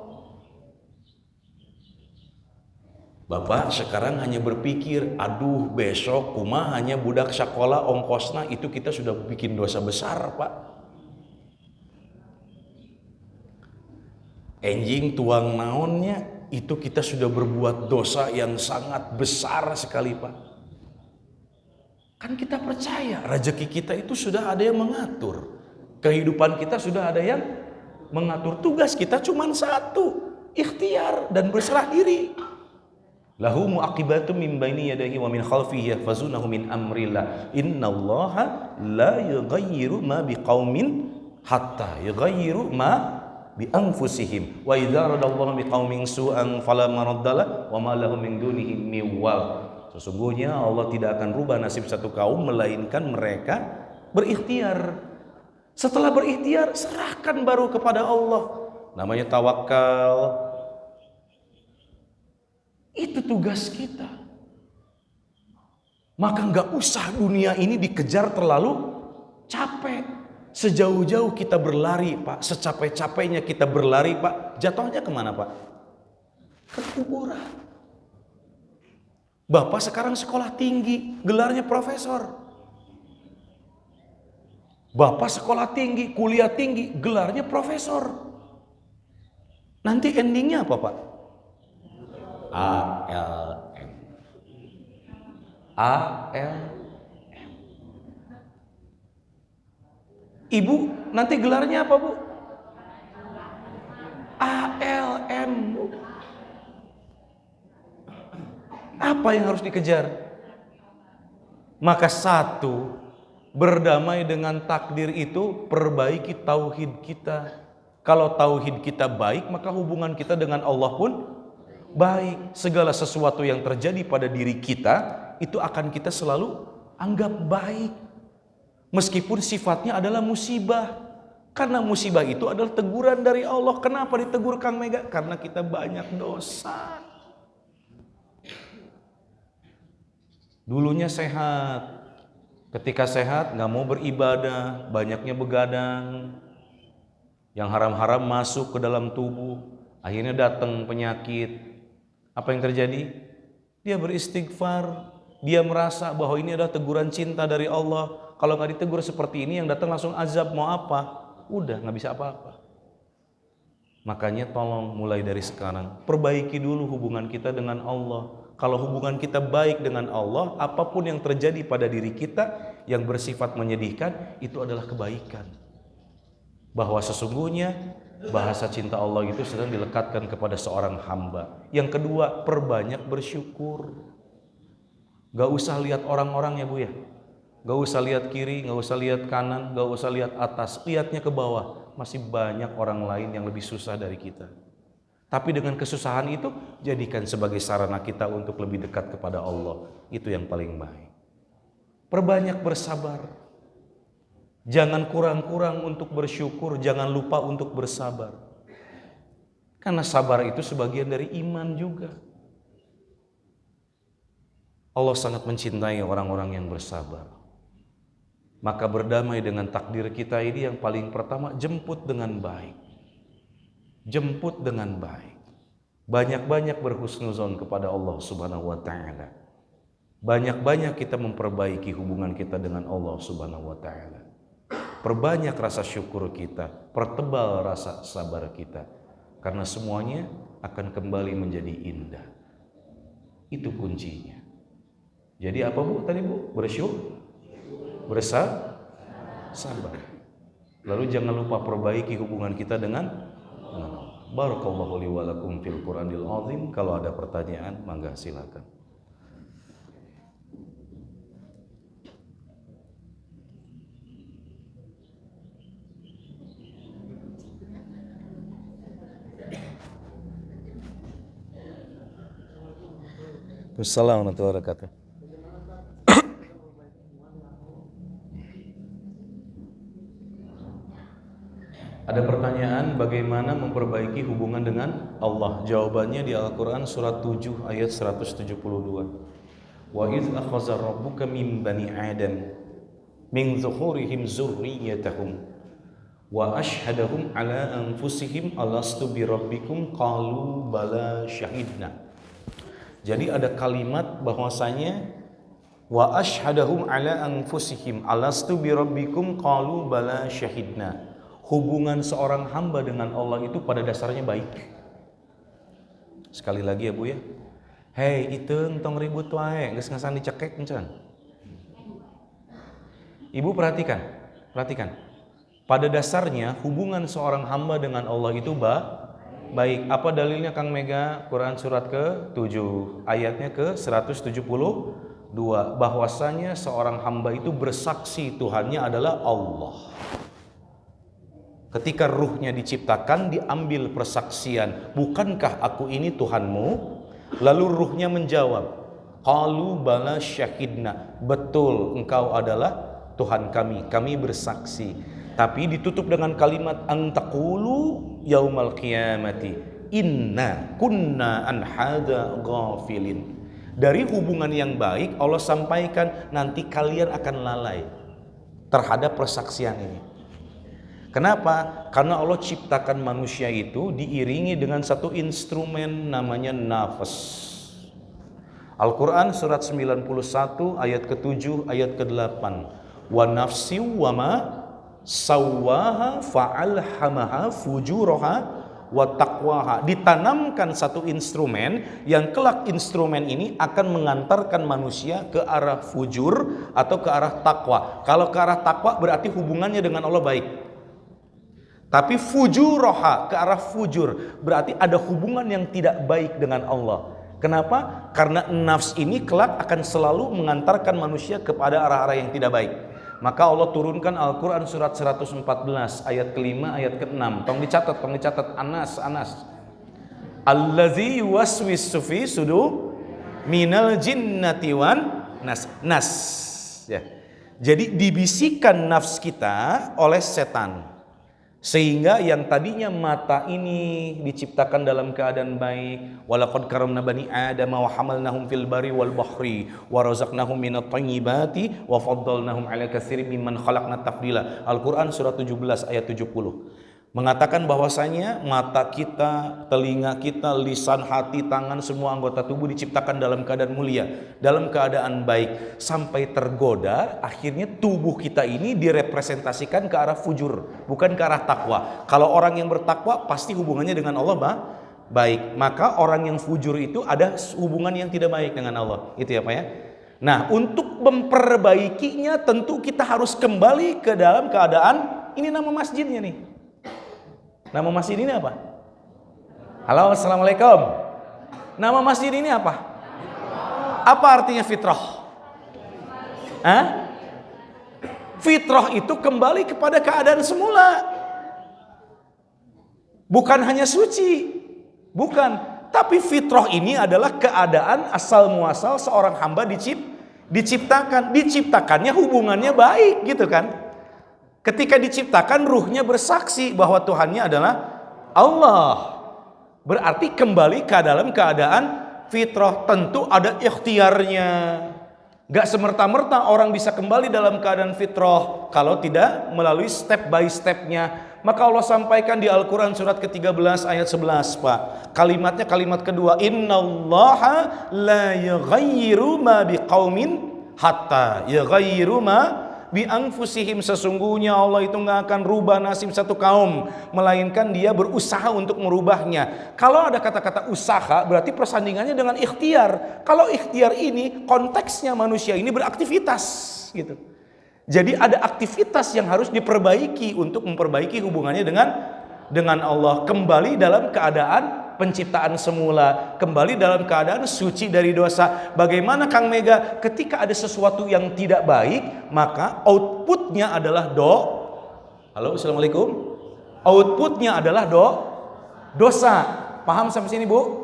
Bapak sekarang hanya berpikir, aduh besok kumaha hanya budak sekolah ongkosna, itu kita sudah bikin dosa besar, Pak. Enjing tuang naonnya, itu kita sudah berbuat dosa yang sangat besar sekali, Pak. Kan kita percaya rezeki kita itu sudah ada yang mengatur. Kehidupan kita sudah ada yang mengatur. Tugas kita cuma 1, ikhtiar dan berserah diri. Lahu mu'aqibatum min baini yadayhi wa min khalfihi yahfazunahu min amrillah. Innallaha la yughayyiru ma biqaumin hatta yughayyiru ma bi anfusihim. Wa idza radallahu biqaumin su'an fala maraddalah wa ma lahum min dunihi miwal. Sesungguhnya Allah tidak akan rubah nasib satu kaum melainkan mereka berikhtiar. Setelah berikhtiar, serahkan baru kepada Allah. Namanya tawakal. Itu tugas kita. Maka nggak usah dunia ini dikejar terlalu capek. Sejauh-jauh kita berlari, Pak. Secapek-capeknya kita berlari, Pak. Jatuhnya kemana, Pak? Ke kuburan. Bapak sekarang sekolah tinggi, gelarnya profesor. Bapak sekolah tinggi, kuliah tinggi, gelarnya profesor. Nanti endingnya apa, Pak? ALM. ALM. Ibu, nanti gelarnya apa, Bu? ALM, Bu. Apa yang harus dikejar? Maka 1, berdamai dengan takdir itu, perbaiki tauhid kita. Kalau tauhid kita baik, maka hubungan kita dengan Allah pun baik. Segala sesuatu yang terjadi pada diri kita, itu akan kita selalu anggap baik. Meskipun sifatnya adalah musibah. Karena musibah itu adalah teguran dari Allah. Kenapa ditegur Kang Mega? Karena kita banyak dosa. Dulunya sehat. Ketika sehat gak mau beribadah, banyaknya begadang. Yang haram-haram masuk ke dalam tubuh. Akhirnya datang penyakit. Apa yang terjadi? Dia beristighfar. Dia merasa bahwa ini adalah teguran cinta dari Allah. Kalau gak ditegur seperti ini, yang datang langsung azab, mau apa? Udah gak bisa apa-apa. Makanya tolong mulai dari sekarang, perbaiki dulu hubungan kita dengan Allah. Kalau hubungan kita baik dengan Allah, apapun yang terjadi pada diri kita yang bersifat menyedihkan, itu adalah kebaikan. bahwa sesungguhnya bahasa cinta Allah itu sedang dilekatkan kepada seorang hamba. Yang kedua, perbanyak bersyukur. Gak usah lihat orang-orang ya Bu ya. Gak usah lihat kiri, gak usah lihat kanan, gak usah lihat atas. Lihatnya ke bawah. Masih banyak orang lain yang lebih susah dari kita. Tapi dengan kesusahan itu, jadikan sebagai sarana kita untuk lebih dekat kepada Allah. Itu yang paling baik. Perbanyak bersabar. Jangan kurang-kurang untuk bersyukur, jangan lupa untuk bersabar. Karena sabar itu sebagian dari iman juga. Allah sangat mencintai orang-orang yang bersabar. Maka berdamai dengan takdir kita ini yang paling pertama, jemput dengan baik. Jemput dengan baik. Banyak-banyak berhusnuzon kepada Allah Subhanahu wa taala. Banyak-banyak kita memperbaiki hubungan kita dengan Allah Subhanahu wa taala. Perbanyak rasa syukur kita, pertebal rasa sabar kita. Karena semuanya akan kembali menjadi indah. Itu kuncinya. Jadi apa Bu tadi Bu? Bersyukur, sabar. Lalu jangan lupa perbaiki hubungan kita dengan Allah. Barakallahu li wa lakum fil Qur'anil azim. Kalau ada pertanyaan, mangga silakan. Wassalamualaikum warahmatullahi wabarakatuh. Ada pertanyaan bagaimana memperbaiki hubungan dengan Allah? Jawabannya di Al-Quran surat 7 ayat 172. Wa idh akhadha rabbuka min bani Adam min zuhurihim zurriyyatahum wa ashhadahum ala anfusihim alastu bi rabbikum qalu bala syahidna. Jadi ada kalimat bahwasanya wa ashhadahum ala anfusihim alastu bi rabbikum qalu bala syahidna. Hubungan seorang hamba dengan Allah itu pada dasarnya baik. Sekali lagi ya Bu ya. Hei, iteung tong ribut wae, geus ngasan dicekek encan. Ibu perhatikan. Pada dasarnya hubungan seorang hamba dengan Allah itu baik. Apa dalilnya Kang Mega? Quran surat ke-7, ayatnya ke-172. Bahwasanya seorang hamba itu bersaksi Tuhannya adalah Allah. Ketika ruhnya diciptakan, diambil persaksian, bukankah aku ini Tuhanmu? Lalu ruhnya menjawab, qalu bala syahidna, betul engkau adalah Tuhan kami bersaksi. Tapi ditutup dengan kalimat antaqulu yaumal qiyamati inna kunna an hadza ghafilin. Dari hubungan yang baik Allah sampaikan nanti kalian akan lalai terhadap persaksian ini. Kenapa? Karena Allah ciptakan manusia itu diiringi dengan satu instrumen namanya nafas. Al-Quran surat 91 ayat ke-7 ayat ke-8. Wa nafsi wa ma sawwaha fa'alhamaha fujuraha wa taqwaha. Ditanamkan satu instrumen yang kelak instrumen ini akan mengantarkan manusia ke arah fujur atau ke arah takwa. Kalau ke arah takwa berarti hubungannya dengan Allah baik. Tapi fujuroha, ke arah fujur, berarti ada hubungan yang tidak baik dengan Allah. Kenapa? Karena nafs ini kelak akan selalu mengantarkan manusia kepada arah-arah yang tidak baik. Maka Allah turunkan Al-Quran surat 114 ayat ke-5 ayat ke-6. Tolong dicatat Anas. Allazi yuwaswisu fi sudur minal jinnati wan nas. Ya. Jadi dibisikkan nafs kita oleh setan. Sehingga yang tadinya mata ini diciptakan dalam keadaan baik, walaqad karamna bani Adam wa hamalnahum fil barri wal bahri wa razaqnahum minat thayyibati wa faddalnahum ala katsirin mimman khalaqna tafdila. Al-Qur'an surat 17 ayat 70. Mengatakan bahwasanya mata kita, telinga kita, lisan, hati, tangan, semua anggota tubuh diciptakan dalam keadaan mulia, dalam keadaan baik. Sampai tergoda, akhirnya tubuh kita ini direpresentasikan ke arah fujur, bukan ke arah takwa. Kalau orang yang bertakwa pasti hubungannya dengan Allah baik. Maka orang yang fujur itu ada hubungan yang tidak baik dengan Allah. Itu ya Pak ya. Nah, untuk memperbaikinya tentu kita harus kembali ke dalam keadaan, ini nama masjidnya nih. Nama masjid ini apa? Halo, assalamualaikum. Nama masjid ini apa? Apa artinya fitrah? Hah? Fitrah itu kembali kepada keadaan semula. Bukan hanya suci. Bukan. Tapi fitrah ini adalah keadaan asal muasal seorang hamba diciptakan. Diciptakannya hubungannya baik gitu kan. Ketika diciptakan ruhnya bersaksi bahwa Tuhannya adalah Allah. Berarti kembali ke dalam keadaan fitrah. Tentu ada ikhtiarnya. Gak semerta-merta orang bisa kembali dalam keadaan fitrah kalau tidak melalui step by stepnya. Maka Allah sampaikan di Al-Quran surat ke-13 ayat 11 Pak. Kalimatnya kalimat kedua. Innallaha la yughayyiru ma biqaumin hatta yughayyiru ma bi anfusihim. Sesungguhnya Allah itu gak akan rubah nasib satu kaum, melainkan dia berusaha untuk merubahnya. Kalau ada kata-kata usaha berarti persandingannya dengan ikhtiar. Kalau ikhtiar ini konteksnya manusia ini beraktivitas gitu. Jadi ada aktivitas yang harus diperbaiki untuk memperbaiki hubungannya dengan Allah. Kembali dalam keadaan penciptaan semula, kembali dalam keadaan suci dari dosa. Bagaimana Kang Mega? Ketika ada sesuatu yang tidak baik, maka outputnya adalah Halo, assalamualaikum. Outputnya adalah dosa. Paham sampai sini Bu?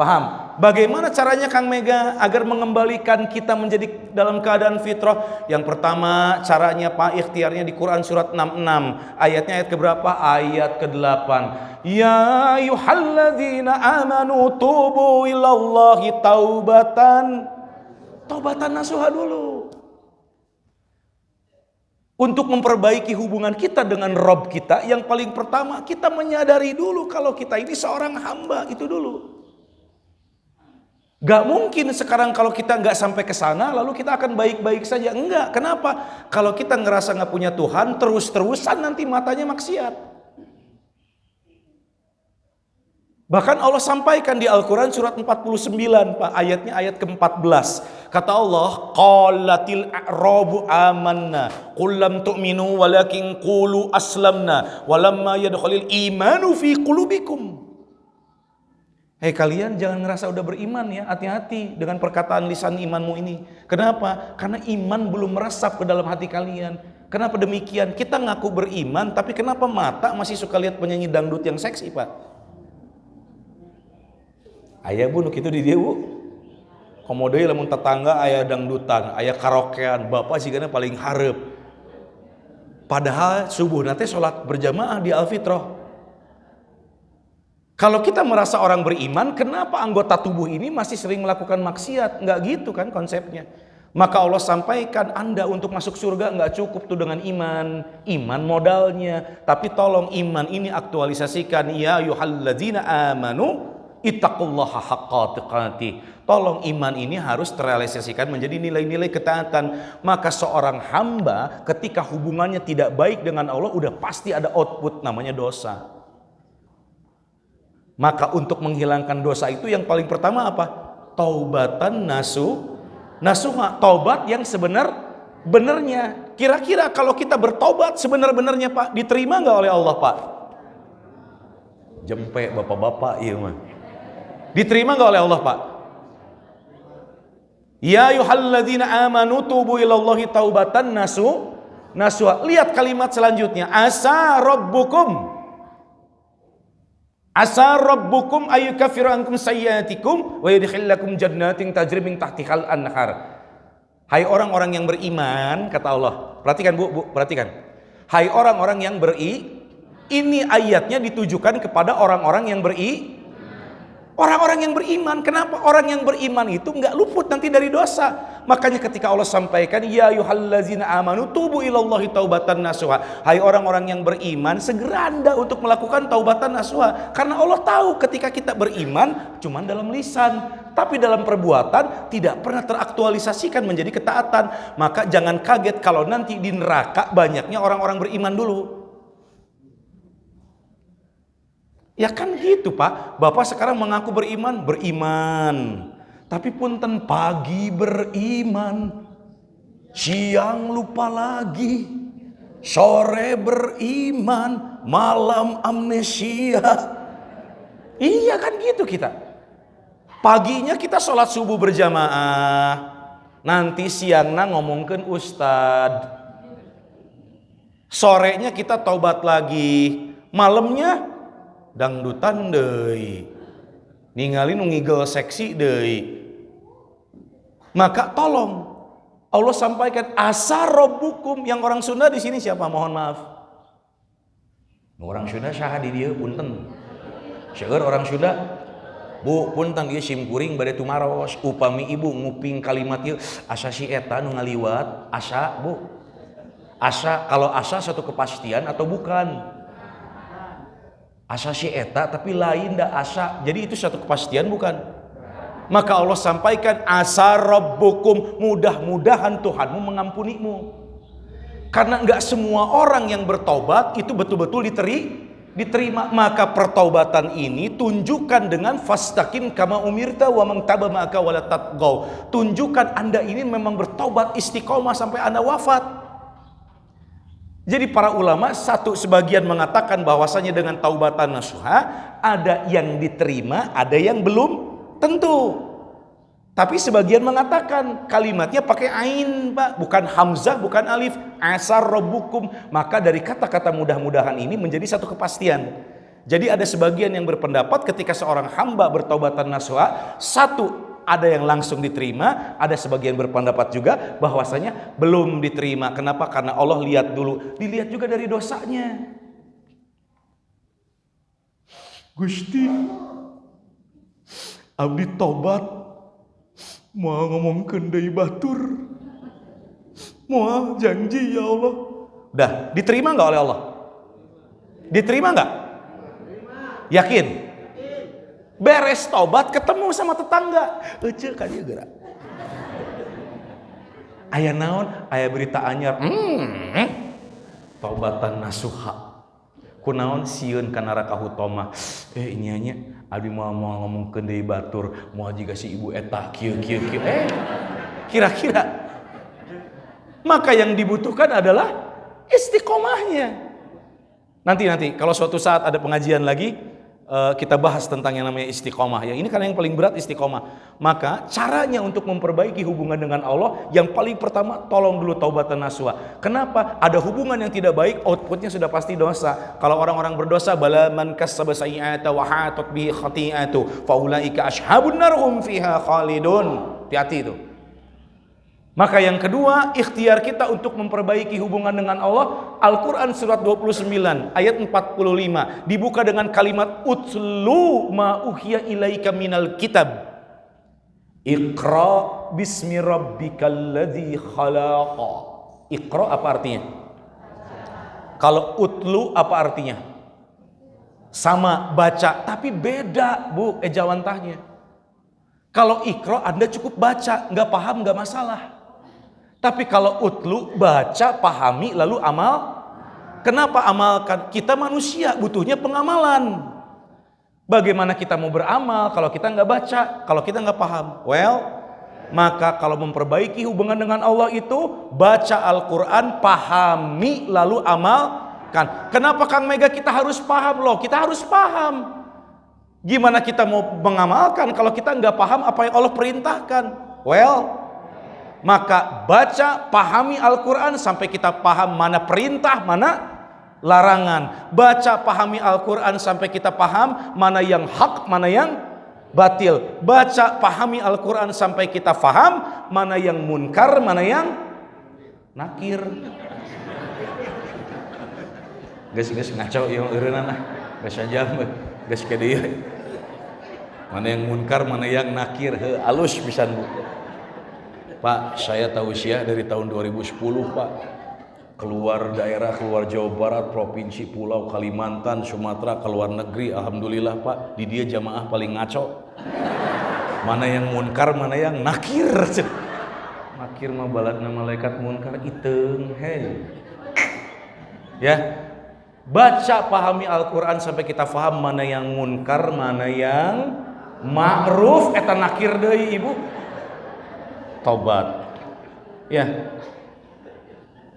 Paham? Bagaimana caranya Kang Mega agar mengembalikan kita menjadi dalam keadaan fitrah? Yang pertama caranya Pak, ikhtiarnya di Quran surat 66. Ayatnya ayat keberapa? Ayat ke-8. Ya ayyuhalladzina amanu tubu ilallahi taubatan nasuha dulu. Untuk memperbaiki hubungan kita dengan Rob kita, yang paling pertama kita menyadari dulu kalau kita ini seorang hamba, itu dulu. Gak mungkin sekarang kalau kita gak sampai ke sana lalu kita akan baik-baik saja. Enggak, kenapa? Kalau kita ngerasa gak punya Tuhan, terus-terusan nanti matanya maksiat. Bahkan Allah sampaikan di Al-Quran surat 49 Pak, ayatnya ayat ke-14. Kata Allah, qalatil a'rabu amanna qul lam tu'minu walakin qulu aslamna walamma yadkhulil imanu fi qulubikum. Hei kalian jangan ngerasa udah beriman ya, hati-hati dengan perkataan lisan imanmu ini. Kenapa? Karena iman belum meresap ke dalam hati kalian. Kenapa demikian? Kita ngaku beriman, tapi kenapa mata masih suka lihat penyanyi dangdut yang seksi Pak? Ayah bu, gitu di dia bu. Komodoi lamun tetangga ayah dangdutan, ayah karaokean, bapak sih karena paling harap. Padahal subuh nanti sholat berjamaah di Al-Fitrah. Kalau kita merasa orang beriman, kenapa anggota tubuh ini masih sering melakukan maksiat? Enggak gitu kan konsepnya. Maka Allah sampaikan Anda untuk masuk surga enggak cukup tuh dengan iman. Iman modalnya. Tapi tolong iman ini aktualisasikan. Ya ayyuhalladzina amanu ittaqullaha haqqa tuqatih. Tolong iman ini harus terrealisasikan menjadi nilai-nilai ketaatan. Maka seorang hamba ketika hubungannya tidak baik dengan Allah, udah pasti ada output namanya dosa. Maka untuk menghilangkan dosa itu yang paling pertama apa? Taubatan nasuha. Taubat yang sebenar-benarnya. Kira-kira kalau kita bertobat sebenar-benarnya Pak, diterima nggak oleh Allah Pak? Jempe bapak-bapak iya mah. Diterima nggak oleh Allah Pak? Ya ayyuhalladzina amanu tubu ilallahi taubatan nasuha. Lihat kalimat selanjutnya. Asa rabbukum ayyukaffiru ankum sayyiatikum wa yudkhilakum jannatin tajri min tahtihal anhar. Hai orang-orang yang beriman, kata Allah. Perhatikan Bu, perhatikan. Hai orang-orang yang ini ayatnya ditujukan kepada orang-orang yang orang-orang yang beriman. Kenapa? Orang yang beriman itu enggak luput nanti dari dosa. Makanya ketika Allah sampaikan ya ayyuhallazina amanu tubu ilallahi taubatan nasuha. Hai orang-orang yang beriman, segera Anda untuk melakukan taubatan nasuha. Karena Allah tahu ketika kita beriman cuma dalam lisan, tapi dalam perbuatan tidak pernah teraktualisasikan menjadi ketaatan. Maka jangan kaget kalau nanti di neraka banyaknya orang-orang beriman dulu. Ya kan gitu Pak, Bapak sekarang mengaku beriman. Tapi punten pagi beriman, siang lupa lagi. Sore beriman, malam amnesia. Iya kan gitu kita. Paginya kita sholat subuh berjamaah, nanti siangnya ngomongkeun ustad. Sorenya kita taubat lagi, malamnya dangdutan deui. Ningali nu ngigel seksi deui. Maka tolong Allah sampaikan asa rabbukum. Yang orang Sunda di sini siapa? Mohon maaf. Orang Sunda saha di dieu punten. Seueur orang Sunda. Bu punten ieu simkuring bade tumaros. Upami ibu nguping kalimat ieu asa si eta nu ngaliwat, asa Bu. Asa, kalau asa satu kepastian atau bukan? Asa si eta tapi lain dah asa. Jadi itu satu kepastian bukan? Maka Allah sampaikan asa rabbukum, mudah-mudahan Tuhanmu mengampunimu. Karena enggak semua orang yang bertobat itu betul-betul diterima. Maka pertaubatan ini tunjukkan dengan fastaqim kama umirta wa man taba ma'aka wala tatghaw. Tunjukkan Anda ini memang bertobat istiqomah sampai Anda wafat. Jadi para ulama sebagian mengatakan bahwasanya dengan taubatan nasuha ada yang diterima, ada yang belum tentu. Tapi sebagian mengatakan kalimatnya pakai ain, Pak, bukan hamzah, bukan alif. Asar rabbukum. Maka dari kata-kata mudah-mudahan ini menjadi satu kepastian. Jadi ada sebagian yang berpendapat ketika seorang hamba bertaubatan nasuha, satu ada yang langsung diterima, ada sebagian berpendapat juga bahwasanya belum diterima. Kenapa? Karena Allah lihat dulu, dilihat juga dari dosanya. Gusti, abdi tobat, mau ngomongkeun deui batur, mau janji ya Allah. Udah diterima nggak oleh Allah? Diterima nggak? Yakin? Beres tobat ketemu sama tetangga, ece ka dieu geura. Aya naon? Aya berita anyar. Taubatan nasuha. Kunaon sieun ka neraka hutomah. Nya nya abdi mau ngomongkeun deui batur, moal jiga si ibu eta kieu. Kira-kira. Maka yang dibutuhkan adalah istiqomahnya. Nanti kalau suatu saat ada pengajian lagi, kita bahas tentang yang namanya istiqomah ya. Ini karena yang paling berat istiqomah. Maka caranya untuk memperbaiki hubungan dengan Allah, yang paling pertama tolong dulu taubatan nasuha. Kenapa? Ada hubungan yang tidak baik, outputnya sudah pasti dosa. Kalau orang-orang berdosa, bala man kassaba sayyi'ata wa hatat bihi khati'atu fa ulaika ashabun nar hum fiha khalidun. Hati-hati itu. Maka yang kedua, ikhtiar kita untuk memperbaiki hubungan dengan Allah. Al-Quran surat 29 ayat 45 dibuka dengan kalimat utlu ma uhiya ilaika minal kitab. Iqra bismi rabbikal ladzi khalaqa. Iqra apa artinya? Kalau utlu apa artinya? Sama, baca, tapi beda Bu ejawantahnya. Kalau iqra Anda cukup baca, nggak paham nggak masalah. Tapi kalau utlu, baca, pahami, lalu amal. Kenapa amalkan? Kita manusia, butuhnya pengamalan. Bagaimana kita mau beramal kalau kita nggak baca, kalau kita nggak paham? Maka kalau memperbaiki hubungan dengan Allah itu, baca Al-Quran, pahami, lalu amalkan. Kenapa Kang Mega kita harus paham loh? Kita harus paham. Gimana kita mau mengamalkan kalau kita nggak paham apa yang Allah perintahkan? Maka baca, pahami Al-Quran sampai kita paham mana perintah, mana larangan. Baca, pahami Al-Quran sampai kita paham mana yang hak, mana yang batil. Baca, pahami Al-Quran sampai kita paham mana yang munkar, mana yang nakir. Guys ngaco yang eureunana. Geus sajam, geus ke dieu. Mana yang munkar, mana yang nakir. Alus pisan Bu. Pak, saya tausiah dari tahun 2010 Pak. Keluar daerah, keluar Jawa Barat, provinsi, pulau, Kalimantan, Sumatera, keluar negeri. Alhamdulillah Pak, di dia jamaah paling ngaco. Mana yang munkar, mana yang nakir. Nakir mah baladna malaikat, munkar iteung. Ya, baca, pahami Al-Quran sampai kita paham mana yang munkar, mana yang ma'ruf. Eta nakir deui Ibu. Tobat. Ya.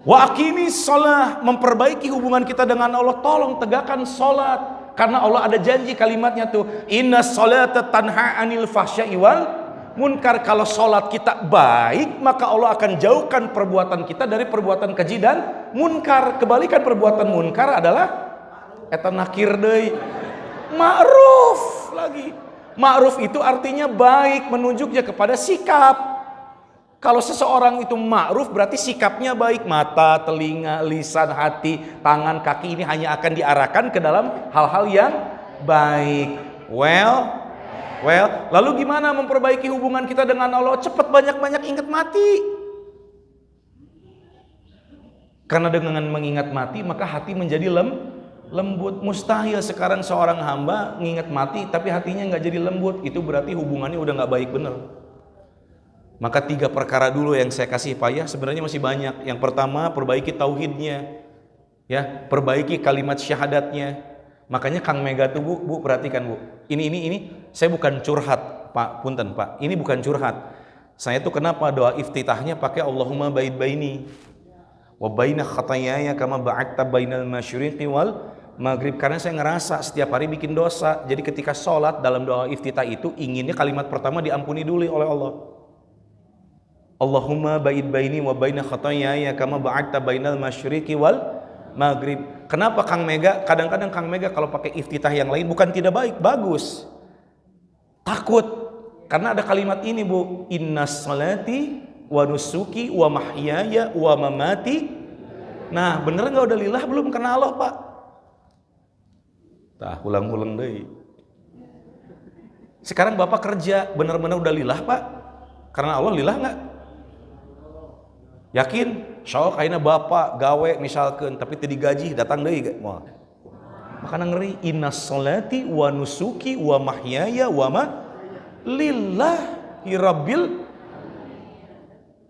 Wa aqimis shalah, memperbaiki hubungan kita dengan Allah, tolong tegakkan salat. Karena Allah ada janji kalimatnya tuh, inna sholata tanha anil fahsya'i wal munkar. Kalau salat kita baik, maka Allah akan jauhkan perbuatan kita dari perbuatan keji dan munkar. Kebalikan perbuatan munkar adalah eta nakir deui, ma'ruf lagi. Ma'ruf itu artinya baik, menunjuknya kepada sikap. Kalau seseorang itu ma'ruf berarti sikapnya baik. Mata, telinga, lisan, hati, tangan, kaki ini hanya akan diarahkan ke dalam hal-hal yang baik. Well, lalu gimana memperbaiki hubungan kita dengan Allah? Cepat banyak-banyak ingat mati. Karena dengan mengingat mati maka hati menjadi lembut. Mustahil sekarang seorang hamba mengingat mati tapi hatinya nggak jadi lembut. Itu berarti hubungannya udah nggak baik bener. Maka 3 perkara dulu yang saya kasih payah, sebenarnya masih banyak. Yang pertama, perbaiki tauhidnya, ya, perbaiki kalimat syahadatnya. Makanya Kang Mega tuh bu perhatikan bu, ini saya bukan curhat Pak, punten Pak, ini bukan curhat. Saya tuh kenapa doa iftitahnya pakai Allahumma ba'id baini wa baina khatayaya kama ba'adta bainal masyriqi wal maghrib. Karena saya ngerasa setiap hari bikin dosa. Jadi ketika sholat dalam doa iftitah itu inginnya kalimat pertama diampuni dulu oleh Allah. Allahumma ba'id baini wa baina khatayaya kama ba'adta bainal masyriqi wal maghrib. Kenapa Kang Mega? Kadang-kadang Kang Mega kalau pakai iftitah yang lain bukan tidak baik, bagus. Takut karena ada kalimat ini bu, innas salati wa nusuki wa mahyaya wa mamati. Nah, bener nggak udah lillah belum kena Allah Pak? Tah ulang-ulang deh. Sekarang Bapak kerja bener-bener udah lillah Pak? Karena Allah lillah nggak? Yakin? Sok ayeuna bapak gawe misalkan tapi teu digaji datang deui moal. Makana ngeri innas sholati wa nusuki wa mahyaya wa ma lillahi rabbil.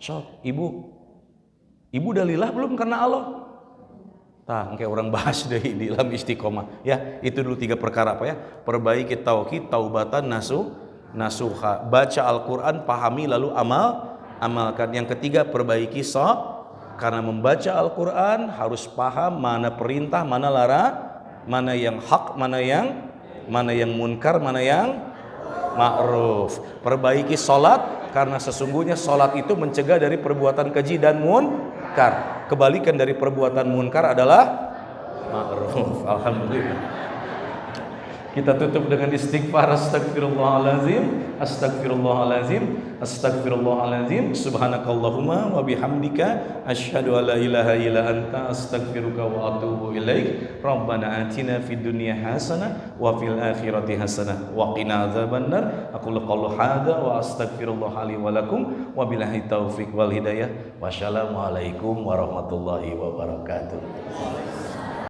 Sok ibu udah lillah belum karena Allah? Tah engke orang bahas deui di dalam istiqomah. Ya, itu dulu 3 perkara apa ya? Perbaiki tauhid, taubatan nasuha. Baca Al-Qur'an, pahami lalu amalkan. Yang ketiga, perbaiki karena membaca Al-Quran harus paham mana perintah, mana larang, mana yang hak, mana yang munkar, mana yang ma'ruf. Perbaiki sholat karena sesungguhnya sholat itu mencegah dari perbuatan keji dan munkar. Kebalikan dari perbuatan munkar adalah ma'ruf. Alhamdulillah. Kita tutup dengan istighfar. Astagfirullahalazim, astagfirullahalazim, astagfirullahalazim. Subhanakallahumma wa bihamdika asyhadu an la ilaha illa anta astaghfiruka wa atubu ilaik. Rabbana atina fid dunya hasanah wa fil akhirati hasanah wa qina adzabannar. Aqulu qawli hadza wa astaghfirullah li wa lakum wa billahi taufiq wal hidayah. Wassalamualaikum warahmatullahi wabarakatuh.